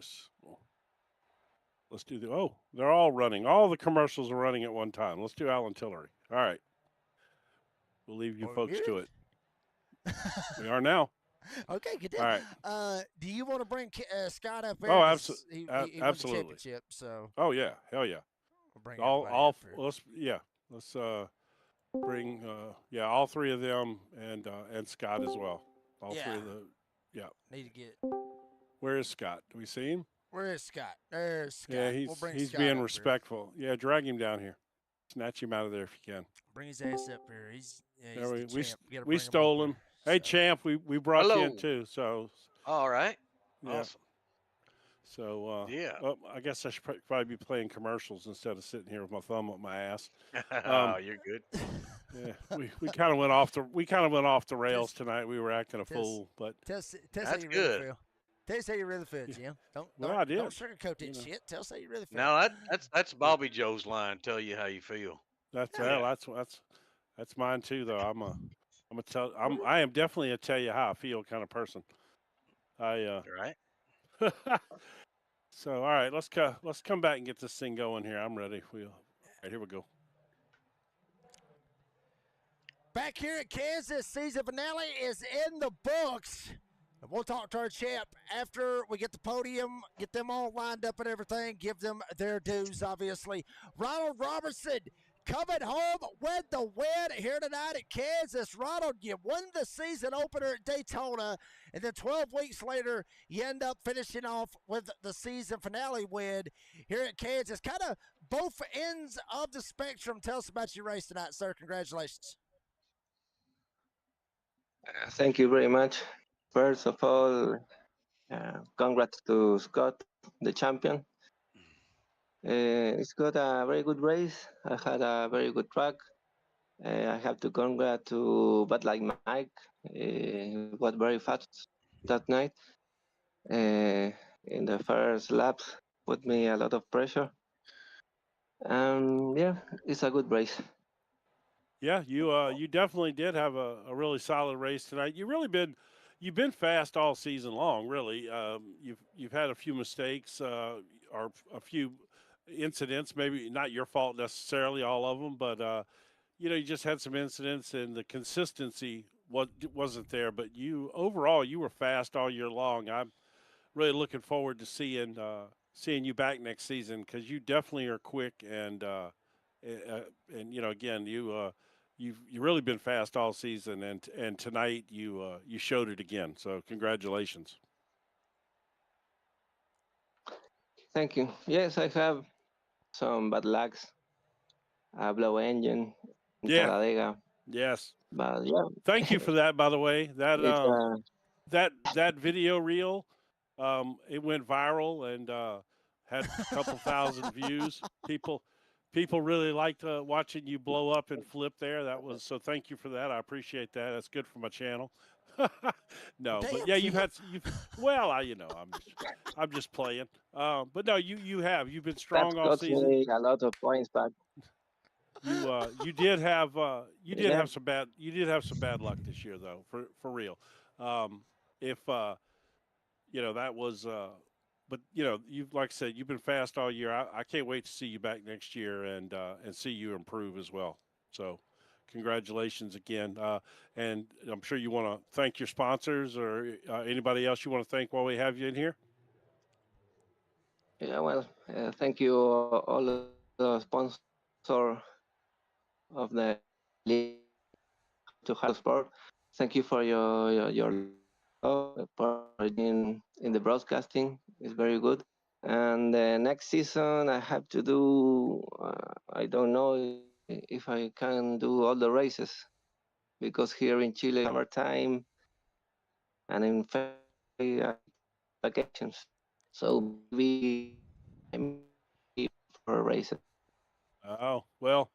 do the, they're all running. All the commercials are running at one time. Let's do Alan Tillery. All right. We'll leave you folks to it. We are now. Okay, good deal. All right. Do you want to bring Scott up here? Oh, he absolutely. won the championship, so. Oh, yeah. Hell yeah. We'll bring let's bring all three of them and Scott as well. All three of the Need to get. Where is Scott? Do we see him? Where is Scott? There's Scott. Yeah, he's Scott being respectful. Here. Yeah, drag him down here. Snatch him out of there if you can. Bring his ass up here. He's we stole him. Hey, champ, we brought you in too. So. All right. Yeah. Awesome. So I guess I should probably be playing commercials instead of sitting here with my thumb up my ass. You're good. Yeah, we kind of went off the rails tonight. We were acting a fool, but tell us That's how you good. really feel. Tell us how you really feel, Jim. Don't sugarcoat that shit. Tell us how you really feel. Now that's Bobby Joe's line. Tell you how you feel. That's mine too, though. I am definitely a tell you how I feel kind of person. Right. So all right, let's come back and get this thing going here. I'm ready. All right, here we go. Back here at Kansas, season finale is in the books. And we'll talk to our champ after we get the podium, get them all lined up and everything, give them their dues, obviously. Ronald Robertson coming home with the win here tonight at Kansas. Ronald, you won the season opener at Daytona, and then 12 weeks later, you end up finishing off with the season finale win here at Kansas. Kind of both ends of the spectrum. Tell us about your race tonight, sir. Congratulations. Thank you very much. First of all, congrats to Scott, the champion. It's got a very good race. I had a very good track. I have to congratulate to Bud Light Mike. He was very fast that night. In the first laps, put me a lot of pressure. It's a good race. Yeah, you definitely did have a really solid race tonight. You've been fast all season long, really. You've had a few mistakes or a few incidents, maybe not your fault necessarily, all of them, but you just had some incidents and the consistency wasn't there. But overall you were fast all year long. I'm really looking forward to seeing you back next season because you definitely are quick and again you've really been fast all season and tonight you showed it again. So congratulations. Thank you. Yes, I have some bad lucks. A blow engine. Talladega. Yes. But yeah. Thank you for that, by the way. That video reel, it went viral and had a couple thousand views. People really liked watching you blow up and flip there. So thank you for that. I appreciate that. That's good for my channel. No, Damn, but yeah, Jim. you've well, I'm just playing. But no, you've been That strong all cost season. me a lot of points, but You did yeah, have some bad luck this year though, for real. If that was but you've like I said, you've been fast all year. I can't wait to see you back next year and see you improve as well. So congratulations again. And I'm sure you want to thank your sponsors or anybody else you want to thank while we have you in here. yeah. Well, thank you all the sponsor of the league to Heart Sport. Thank you for your part in the broadcasting. It's very good. And next season, I have to do. I don't know if I can do all the races because here in Chile, summertime, and in February, I vacations. So maybe for races. Oh well,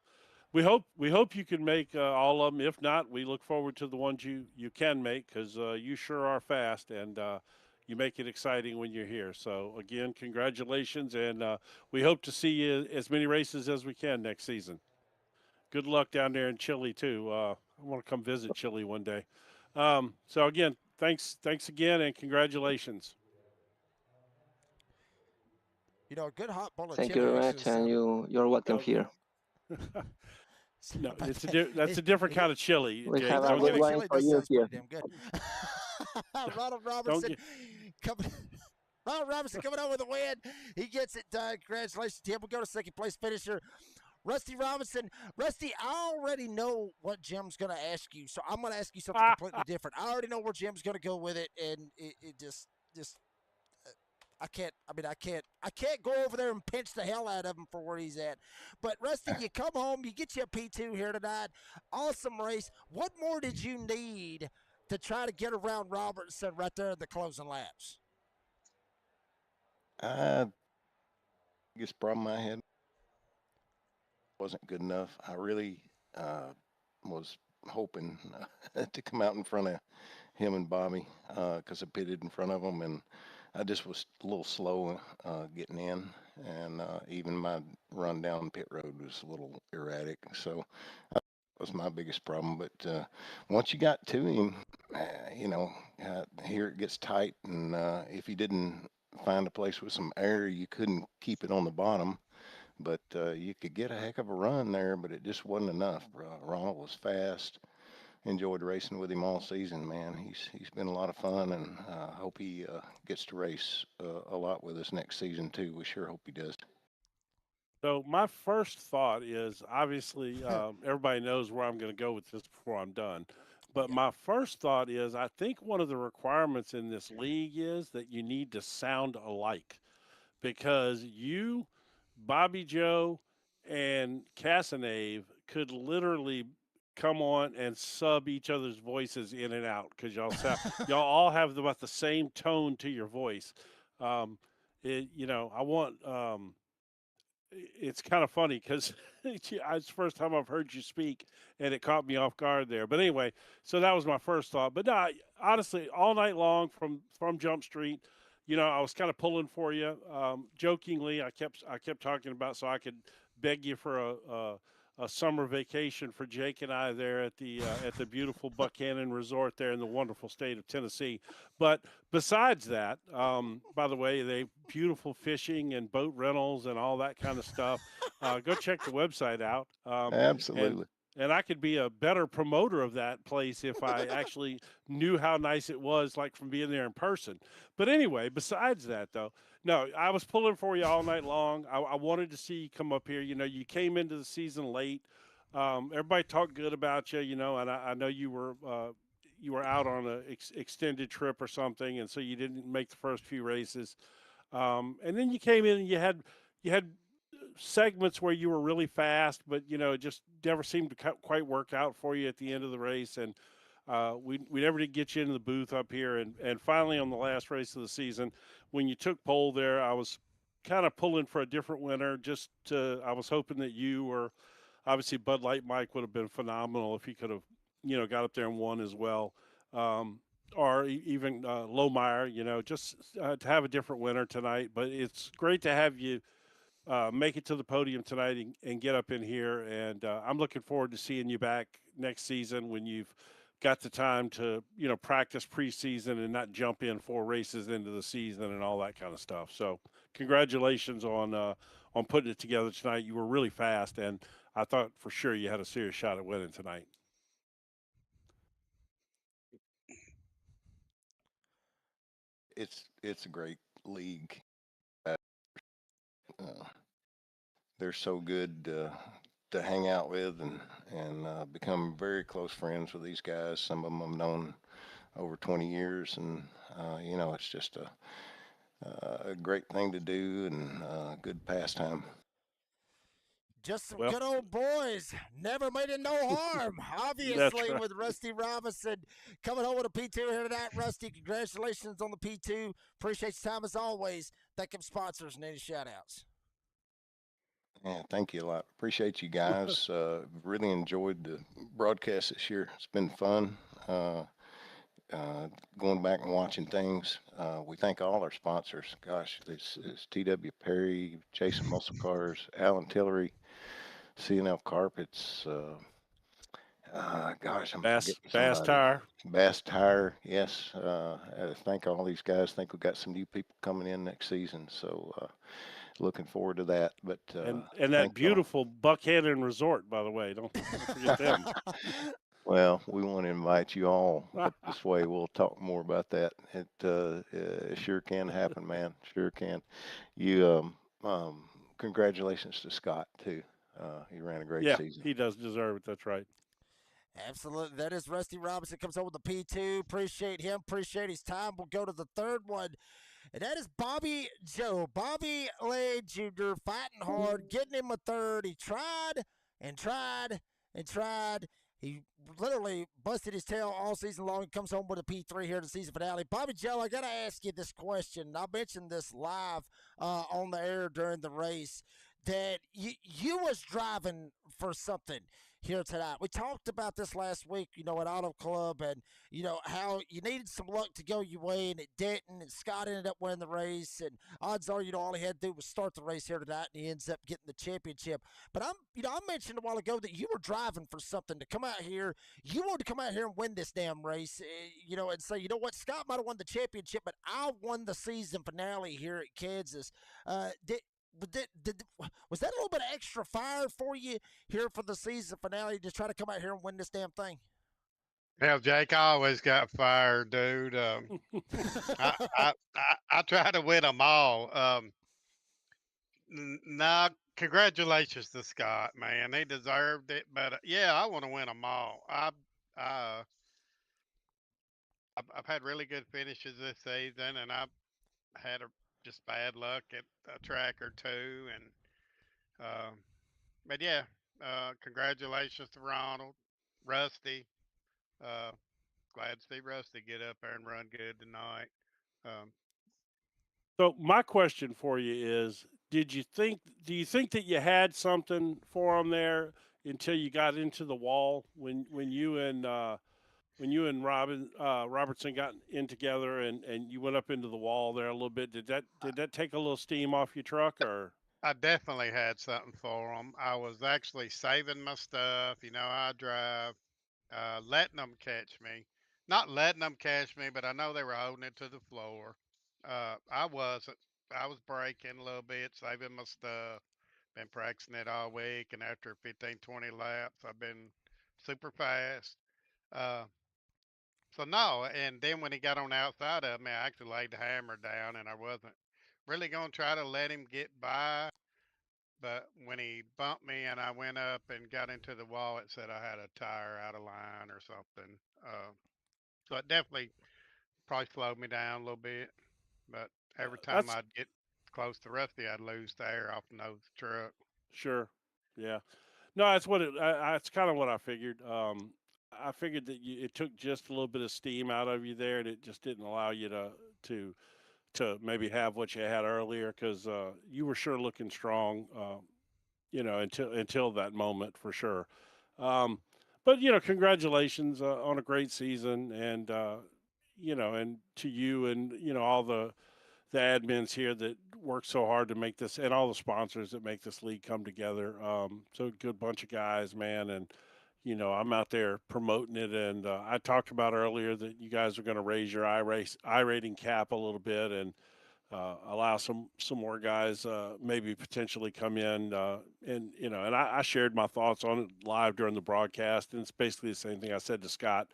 we hope you can make all of them. If not, we look forward to the ones you can make because you sure are fast and you make it exciting when you're here. So again, congratulations, and we hope to see you as many races as we can next season. Good luck down there in Chile too. I want to come visit Chile one day. So again, thanks again, and congratulations. A good hot bowl of Thank you chili very actually much, and sound. you're welcome No, here. no, But that's a different kind of chili, We Jake. have that a Don't good get kind of it. wine chili for does you sounds here. pretty damn good. Ronald Don't Robinson get. coming. Ronald Robinson coming over with the win. He gets it done. Congratulations to him. We'll go to second place finisher. Rusty Robinson. Rusty, I already know what Jim's going to ask you, so I'm going to ask you something completely different. I already know where Jim's going to go with it, and it just I can't. I mean, I can't. I can't go over there and pinch the hell out of him for where he's at. But Rusty, you come home, you get you a P2 here tonight. Awesome race. What more did you need to try to get around Robertson right there in the closing laps? I biggest problem I had wasn't good enough. I really uh, was hoping to come out in front of him and Bobby because I pitted in front of them, and I just was a little slow getting in, and even my run down pit road was a little erratic. So that was my biggest problem. But once you got to him, uh, you know, here it gets tight, and if you didn't find a place with some air, you couldn't keep it on the bottom. But you could get a heck of a run there, but it just wasn't enough. Ronald was fast. Enjoyed racing with him all season, man. He's been a lot of fun, and hope he gets to race a lot with us next season too. We sure hope he does. So my first thought is obviously everybody knows where I'm going to go with this before I'm done. But Yeah. my first thought is I think one of the requirements in this league is that you need to sound alike because you, Bobby Joe, and Casanave could literally come on and sub each other's voices in and out because y'all all have about the same tone to your voice. I want it's kind of funny because it's the first time I've heard you speak, and it caught me off guard there. But anyway, so that was my first thought. But no, honestly, all night long from Jump Street, I was kind of pulling for you. Jokingly, I kept talking about so I could beg you for a summer vacation for Jake and I there at the beautiful Buchanan Resort there in the wonderful state of Tennessee. But besides that, by the way, they beautiful fishing and boat rentals and all that kind of stuff. Go check the website out. And Absolutely. and I could be a better promoter of that place if I actually knew how nice it was, like from being there in person. But anyway, besides that, though, no, I was pulling for you all night long. I wanted to see you come up here. You came into the season late. Everybody talked good about you, and I know you were out on an extended trip or something, and so you didn't make the first few races. And then you came in and you had segments where you were really fast, but it just never seemed to quite work out for you at the end of the race. And we never did get you into the booth up here. And finally, on the last race of the season, when you took pole there, I was kind of pulling for a different winner. I was hoping that you or obviously Bud Light Mike would have been phenomenal if he could have got up there and won as well. or even Lohmeyer, just to have a different winner tonight. But it's great to have you make it to the podium tonight and get up in here. And I'm looking forward to seeing you back next season when you've got the time to, practice preseason and not jump in 4 races into the season and all that kind of stuff. So congratulations on putting it together tonight. You were really fast, and I thought for sure you had a serious shot at winning tonight. It's a great league. Uh, they're so good to hang out with and become very close friends with these guys. Some of them I've known over 20 years, and it's just a great thing to do and a good pastime. Just some Well, good old boys. Never made it no harm. that's Obviously, right. with Rusty Robinson coming home with a P2 here tonight. Rusty, congratulations on the P2. Appreciate your time as always. Thank you, sponsors, and any shout outs. Yeah, thank you a lot. Appreciate you guys. Really enjoyed the broadcast this year. It's been fun. Going back and watching things. We thank all our sponsors. Gosh, this is TW Perry, Jason Muscle Cars, Alan Tillery, CNF Carpets. Gosh, I'm forgetting Bass somebody. Tire. Bass Tire, yes. Thank all these guys. Think we've got some new people coming in next season, so looking forward to that. But And that thank y'all. beautiful Buckhannon Resort, by the way. Don't forget them. Well, we want to invite you all up this way. We'll talk more about that. It sure can happen, man. Sure can. You, congratulations to Scott too. He ran a great Yeah, season. he does deserve it. That's right. Absolutely. That is Rusty Robinson. Comes home with the P2. Appreciate him. Appreciate his time. We'll go to the third one. And that is Bobby Joe. Bobby Lay Jr. fighting hard, getting him a third. He tried and tried and tried. He literally busted his tail all season long and comes home with a P3 here at the season finale. Bobby Joe, I got to ask you this question. I mentioned this live on the air during the race that you was driving for something here tonight. We talked about this last week, at Auto Club, and how you needed some luck to go your way, and it didn't. And Scott ended up winning the race, and odds are, all he had to do was start the race here tonight, and he ends up getting the championship. But I mentioned a while ago that you were driving for something to come out here. You wanted to come out here and win this damn race, and say, you know what, Scott might have won the championship, but I won the season finale here at Kansas. Was that a little bit of extra fire for you here for the season finale to try to come out here and win this damn thing? Hell, Jake, I always got fired, dude. I try to win them all. Nah, congratulations to Scott, man. They deserved it, but yeah, I want to win them all. Uh, I've had really good finishes this season, and I've had just bad luck at a track or two, and um, but yeah, congratulations to Ronald, Rusty. Uh, Glad to see Rusty get up there and run good tonight. Um, So my question for you is: Do you think that you had something for him there until you got into the wall when you and Robertson got in together and you went up into the wall there a little bit? Did that take a little steam off your truck or? I definitely had something for them. I was actually saving my stuff. You know how I drive, letting them catch me. Not letting them catch me, but I know they were holding it to the floor. I wasn't. I was braking a little bit, saving my stuff. Been practicing it all week, and after 15, 20 laps, I've been super fast. Uh, so no, and then when he got on the outside of me, I actually laid the hammer down, and I wasn't really gonna try to let him get by. But when he bumped me and I went up and got into the wall, it said I had a tire out of line or something. So it definitely probably slowed me down a little bit. But every time That's I'd get close to Rusty, I'd lose the air off the nose of the truck. sure, yeah. No, that's what that's kind of what I figured. I figured that it took just a little bit of steam out of you there, and it just didn't allow you to to maybe have what you had earlier because you were sure looking strong. Until that moment for sure. Um, but congratulations on a great season, and and to you and all the admins here that work so hard to make this, and all the sponsors that make this league come together. So good bunch of guys, man, and I'm out there promoting it. And I talked about earlier that you guys are going to raise your I rating cap a little bit and allow some more guys maybe potentially come in. And and I shared my thoughts on it live during the broadcast, and it's basically the same thing I said to Scott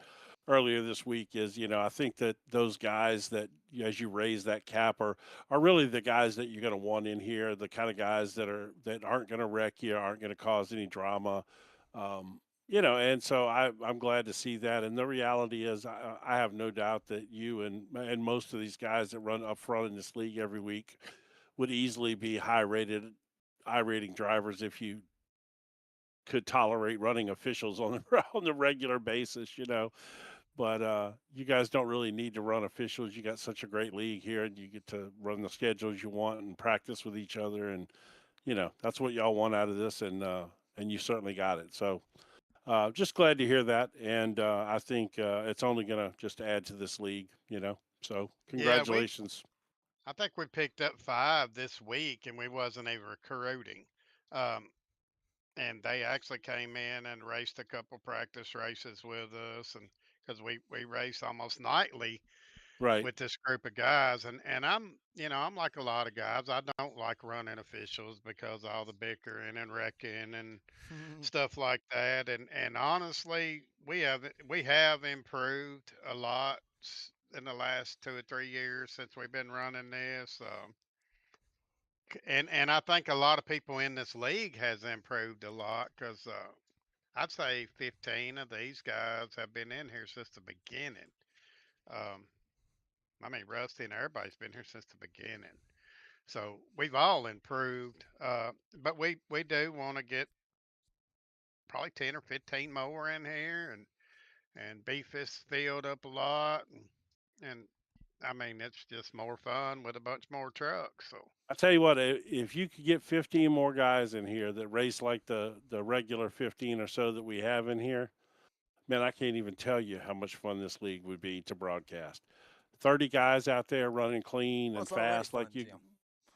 earlier this week. Is I think that those guys that as you raise that cap are really the guys that you're going to want in here, the kind of guys that aren't going to wreck you, aren't going to cause any drama. And so I'm glad to see that. And the reality is, I have no doubt that you and most of these guys that run up front in this league every week would easily be high rating drivers if you could tolerate running officials on the on the regular basis. But you guys don't really need to run officials. You got such a great league here, and you get to run the schedules you want and practice with each other, and that's what y'all want out of this, and you certainly got it. So just glad to hear that, and I think it's only going to just add to this league. So Yeah, congratulations. I think we picked up 5 this week, and we wasn't even recruiting. Um, and they actually came in and raced a couple practice races with us, and because we race almost nightly Right. with this group of guys, and I'm like a lot of guys. I don't like running officials because of all the bickering and wrecking and stuff like that. And honestly, we have improved a lot in the last 2 or 3 years since we've been running this. And I think a lot of people in this league has improved a lot because I'd say 15 of these guys have been in here since the beginning. Um, I mean, Rusty and everybody's been here since the beginning. So we've all improved, but we do want to get probably 10 or 15 more in here and beef this field up a lot. And I mean, it's just more fun with a bunch more trucks. So I tell you what, if you could get 15 more guys in here that race like the regular 15 or so that we have in here, man, I can't even tell you how much fun this league would be to broadcast. 30 guys out there running clean Well, and it's already fast fun, like you. Jim.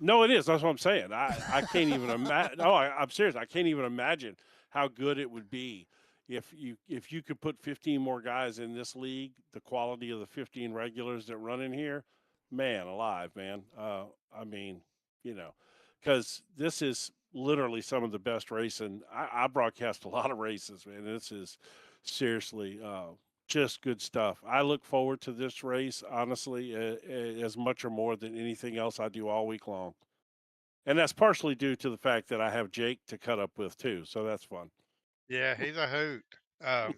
No, it is. That's what I'm saying. I can't even imagine. No, I'm serious. I can't even imagine how good it would be if you could put 15 more guys in this league. The quality of the 15 regulars that run in here, man, alive, man. I mean, you know, because this is literally some of the best racing. I broadcast a lot of races, man. This is seriously just good stuff. I look forward to this race, honestly, as much or more than anything else I do all week long. And that's partially due to the fact that I have Jake to cut up with too, so that's fun. yeah, he's a hoot. Um,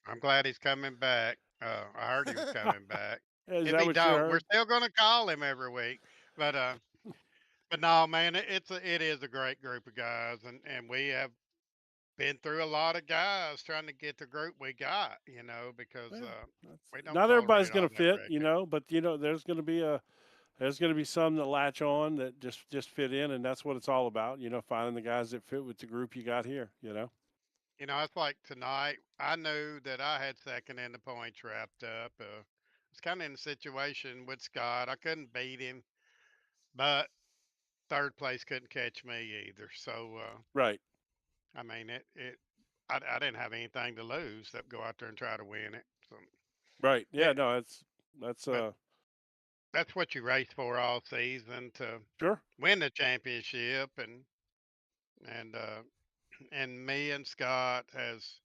I'm glad he's coming back. I heard he was coming back. Is If that he what you don't, we're heard? still gonna call him every week. But but no, man, it is a great group of guys, and we have been through a lot of guys trying to get the group we got, because Well, we don't not everybody's tolerate going all to that fit, wrecking. but there's going to be some that latch on that just fit in, and that's what it's all about. Finding the guys that fit with the group you got here. It's like tonight. I knew that I had second in the points wrapped up. It's kind of in a situation with Scott. I couldn't beat him, but third place couldn't catch me either. So Right, I mean, I didn't have anything to lose except go out there and try to win it. So right. Yeah, it, no, that's but that's what you race for all season to sure. win the championship, and and me and Scott has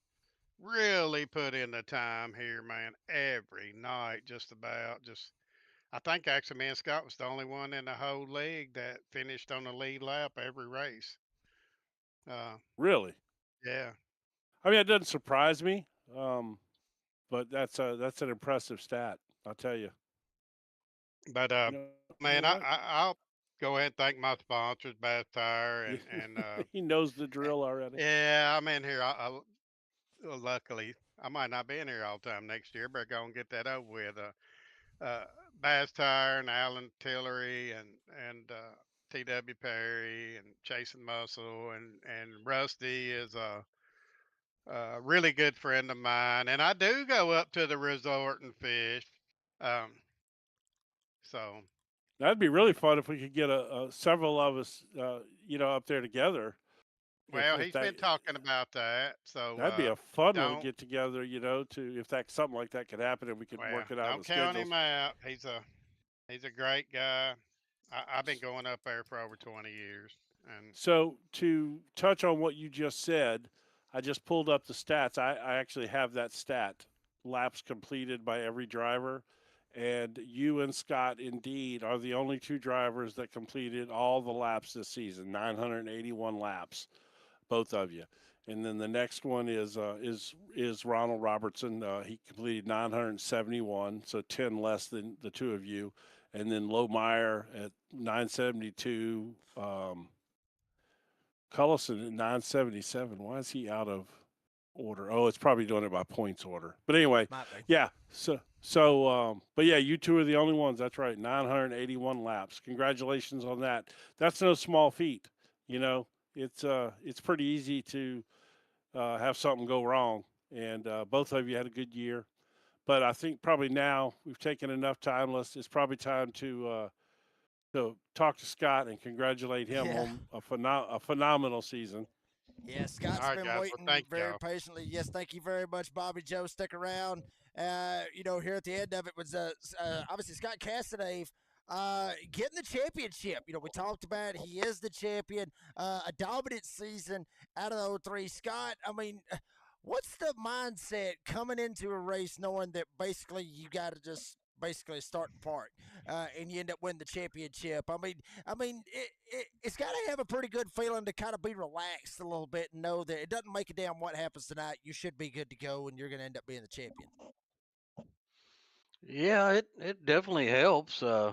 really put in the time here, man. Every night, just about. Just I think actually, me and Scott was the only one in the whole league that finished on the lead lap every race. Uh, Really. yeah, I mean, it doesn't surprise me, um, but that's an impressive stat. I'll tell you. but You know, you know man, I, what? I I'll go ahead and thank my sponsors, Bath Tire, and He knows the eh, drill already. yeah, I'm in here. Luckily, I might not be in here all the time next year, but go and get that over with. Uh, Bass Tire and Alan Tillery and T.W. Perry and Chasing Muscle and Rusty is a really good friend of mine, and I do go up to the resort and fish. Um, so That'd be really fun if we could get a several of us, up there together. well, If he's been that talking about that. So That'd be a fun one to don't get together. To if that something like that could happen and we could well work it out in don't the count schedules. him out. He's a great guy. I've been going up there for over 20 years, and So to touch on what you just said, I just pulled up the stats. I actually have that stat: laps completed by every driver, and you and Scott indeed are the only two drivers that completed all the laps this season, 981 laps, both of you. And then the next one is Ronald Robertson. He completed 971, so 10 less than the two of you. And then Meyer at 972. Cullison at 977. Why is he out of order? Oh, it's probably doing it by points order. But anyway, Might be. yeah. But yeah, you two are the only ones. That's right. 981 laps. Congratulations on that. That's no small feat. You know, it's pretty easy to have something go wrong. And both of you had a good year. But I think probably now we've taken enough time. It's probably time to talk to Scott and congratulate him Yeah. on a phenomenal season. Yeah, all Scott's right, been guys. Well, waiting thank very y'all. patiently. Yes, thank you very much, Bobby Joe. Stick around. Here at the end of it was obviously Scott Castanave getting the championship. We talked about he is the champion. A dominant season out of the '03. Scott, I mean, what's the mindset coming into a race knowing that basically you got to just basically start and park, and you end up winning the championship? It's got to have a pretty good feeling to kind of be relaxed a little bit and know that it doesn't make a damn what happens tonight. You should be good to go, and you're going to end up being the champion. Yeah, it definitely helps. I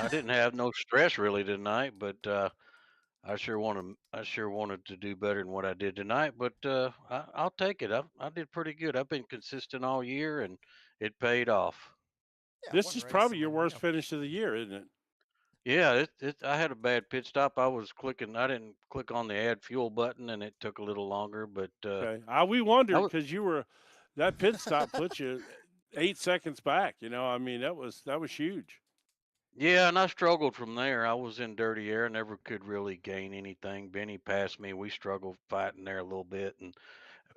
didn't have no stress really tonight, but I sure wanted to do better than what I did tonight. But I'll take it. I did pretty good. I've been consistent all year, and it paid off. Yeah, This one is race. probably your worst finish of the year, isn't it? Yeah, I had a bad pit stop. I didn't click on the add fuel button, and it took a little longer. But Okay. We I wondered was because that pit stop put you 8 seconds back. I mean that was huge. Yeah, and I struggled from there. I was in dirty air, never could really gain anything. Benny passed me. We struggled fighting there a little bit, and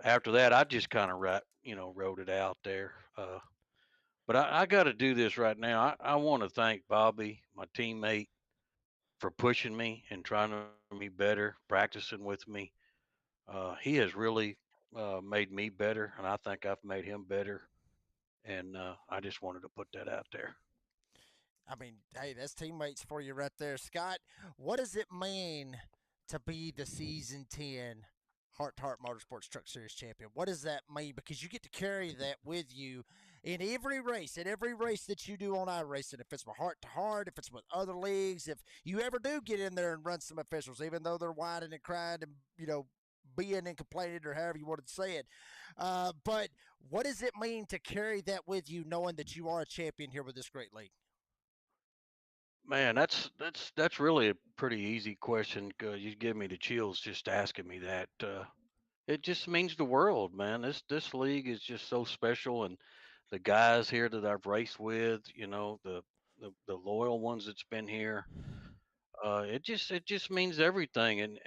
after that, I just kind of rode it out there. But I got to do this right now. I want to thank Bobby, my teammate, for pushing me and trying to make me better, practicing with me. He has really made me better, and I think I've made him better. And I just wanted to put that out there. I mean, hey, that's teammates for you right there. Scott, what does it mean to be the season 10 Heart to Heart Motorsports Truck Series champion? What does that mean? Because you get to carry that with you in every race that you do on iRacing. If it's with Heart to Heart, if it's with other leagues, if you ever do get in there and run some officials, even though they're whining and crying and, being and complaining or however you wanted to say it. But what does it mean to carry that with you knowing that you are a champion here with this great league? Man, that's really a pretty easy question. 'Cause you give me the chills just asking me that. It just means the world, man. This league is just so special, and the guys here that I've raced with, the loyal ones that's been here. It just means everything, and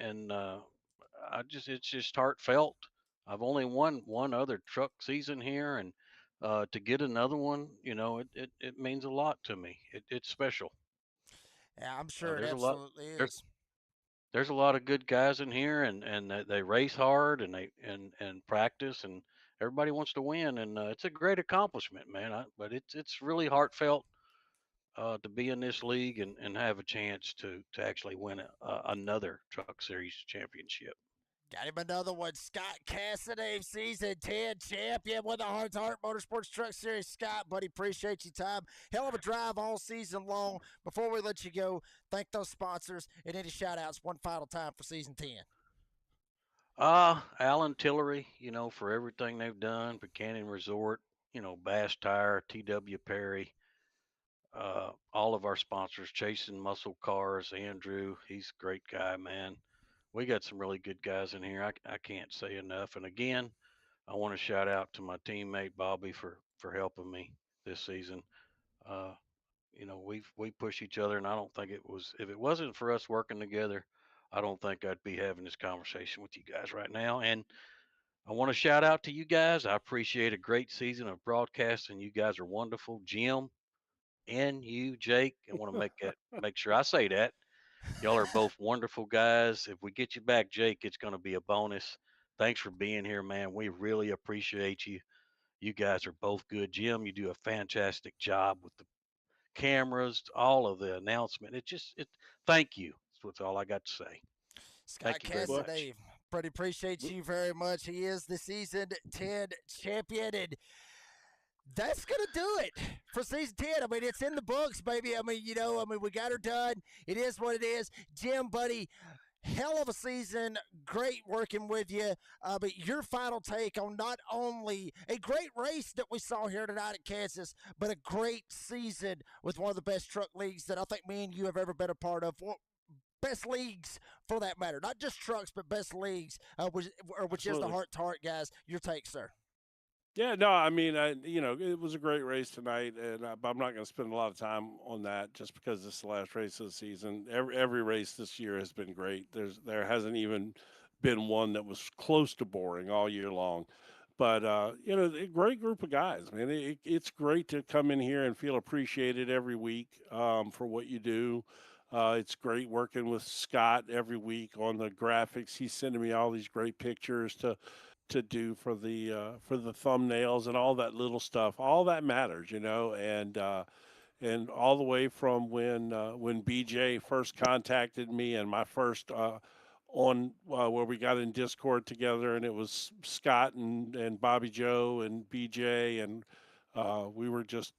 it's just heartfelt. I've only won one other truck season here, and to get another one, it means a lot to me. It's special. Yeah, I'm sure it There's a lot. absolutely There's is. there's a lot of good guys in here, and they race hard, and they practice, and everybody wants to win, and it's a great accomplishment, man. But it's really heartfelt to be in this league and have a chance to actually win another Truck Series championship. Got him another one. Scott Cassidy, season 10 champion with the Heart to Heart Motorsports Truck Series. Scott, buddy, appreciate your time. Hell of a drive all season long. Before we let you go, thank those sponsors and any shout outs one final time for season 10. Alan Tillery, for everything they've done, Buchanan Resort, Bass Tire, T.W. Perry, all of our sponsors, Chasing Muscle Cars, Andrew, he's a great guy, man. We got some really good guys in here. I can't say enough. And again, I want to shout out to my teammate Bobby for helping me. this season. Uh, we push each other, and I don't think it was if it wasn't for us working together, I don't think I'd be having this conversation with you guys right now. And I want to shout out to you guys. I appreciate a great season of broadcasting. You guys are wonderful, Jim and you, Jake. I want to make sure I say that. Y'all are both wonderful guys. If we get you back, Jake, it's going to be a bonus. Thanks for being here, man. We really appreciate you. You guys are both good. Jim, you do a fantastic job with the cameras, all of the announcement. Thank you. That's all I got to say. Scott Thank you very much. Cassidy, Freddie, appreciate you very much. He is the season 10 champion, and that's going to do it for season 10. I mean, it's in the books, baby. I mean, we got her done. It is what it is. Jim, buddy, hell of a season. Great working with you. But your final take on not only a great race that we saw here tonight at Kansas, but a great season with one of the best truck leagues that I think me and you have ever been a part of. Best leagues for that matter. Not just trucks, but best leagues, which is the Heart to Heart, guys. Your take, sir. Yeah, no, I mean, it was a great race tonight, and I'm not going to spend a lot of time on that just because this is the last race of the season. Every race this year has been great. There hasn't even been one that was close to boring all year long. But a great group of guys, man. It's great to come in here and feel appreciated every week for what you do. It's great working with Scott every week on the graphics. He's sending me all these great pictures to do for the thumbnails and all that little stuff. All that matters, and all the way from when BJ first contacted me and my first on where we got in Discord together, and it was Scott and Bobby Joe and BJ, and we were just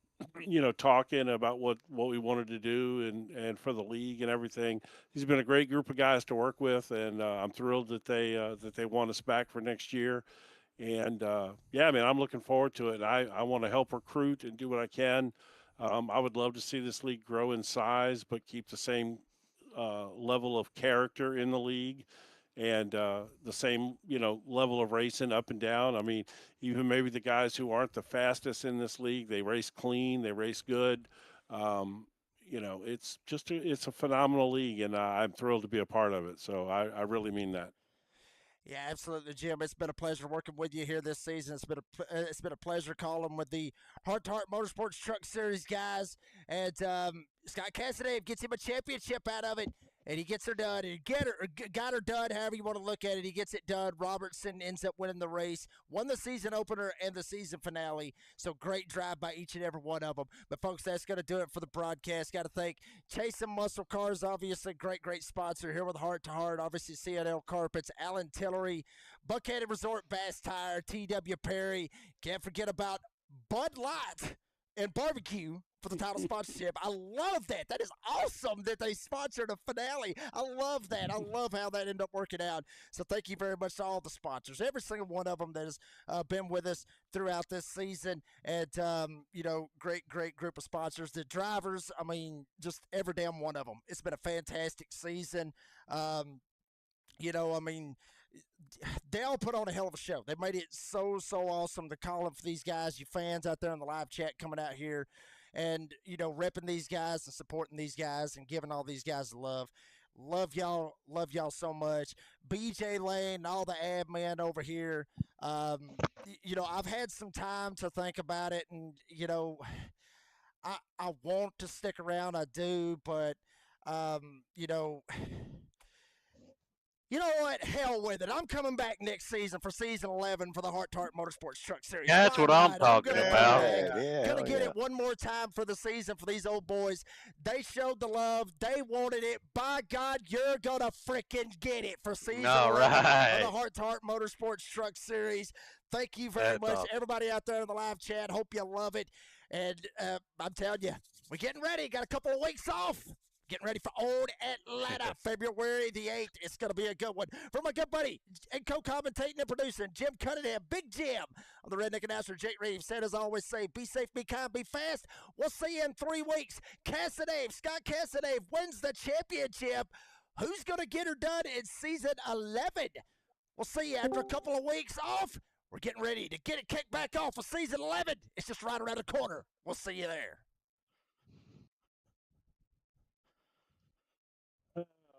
talking about what we wanted to do and for the league and everything. He's been a great group of guys to work with, and I'm thrilled that they want us back for next year. And yeah, man, I'm looking forward to it. I want to help recruit and do what I can. I would love to see this league grow in size, but keep the same level of character in the league and the same level of racing up and down. I mean, even maybe the guys who aren't the fastest in this league, they race clean, they race good. It's a phenomenal league, and I'm thrilled to be a part of it. So I really mean that. Yeah, absolutely, Jim. It's been a pleasure working with you here this season. It's been a pleasure calling with the Heart to Heart Motorsports Truck Series guys. And Scott Cassidy gets him a championship out of it, and he gets her done. And got her done, however you want to look at it. He gets it done. Robertson ends up winning the race, won the season opener and the season finale. So great drive by each and every one of them. But folks, that's going to do it for the broadcast. Got to thank Chasing Muscle Cars, obviously great sponsor here with Heart to Heart. Obviously CNL Carpets, Allen Tillery, Buckhead Resort, Bass Tire, T.W. Perry. Can't forget about Bud Light and barbecue for the title sponsorship. I love that. That is awesome that they sponsored a finale. I love that. I love how that ended up working out. So thank you very much to all the sponsors, every single one of them that has been with us throughout this season. And, great group of sponsors. The drivers, I mean, just every damn one of them. It's been a fantastic season. They all put on a hell of a show. They made it so awesome to call them for these guys, you fans out there in the live chat coming out here and, repping these guys and supporting these guys and giving all these guys love. Love y'all so much. BJ Lane, all the admin over here. I've had some time to think about it, and, I want to stick around. I do, but, you know what? Hell with it. I'm coming back next season for season 11 for the Heart to Heart Motorsports Truck Series. That's what I'm talking about. Gonna get it one more time for the season for these old boys. They showed the love. They wanted it. By God, you're gonna freaking get it for season 11 of the Heart to Heart Motorsports Truck Series. Thank you very much, everybody out there in the live chat. Hope you love it. And I'm telling you, we're getting ready. Got a couple of weeks off. Getting ready for old Atlanta, February the 8th. It's going to be a good one. For my good buddy and co-commentating and producing, Jim Cunningham, Big Jim, on the Redneck Announcer, Jake Reeves, said as I always say, be safe, be kind, be fast. We'll see you in 3 weeks. Scott Cassidy wins the championship. Who's going to get her done in season 11? We'll see you after a couple of weeks off. We're getting ready to get it kicked back off for season 11. It's just right around the corner. We'll see you there.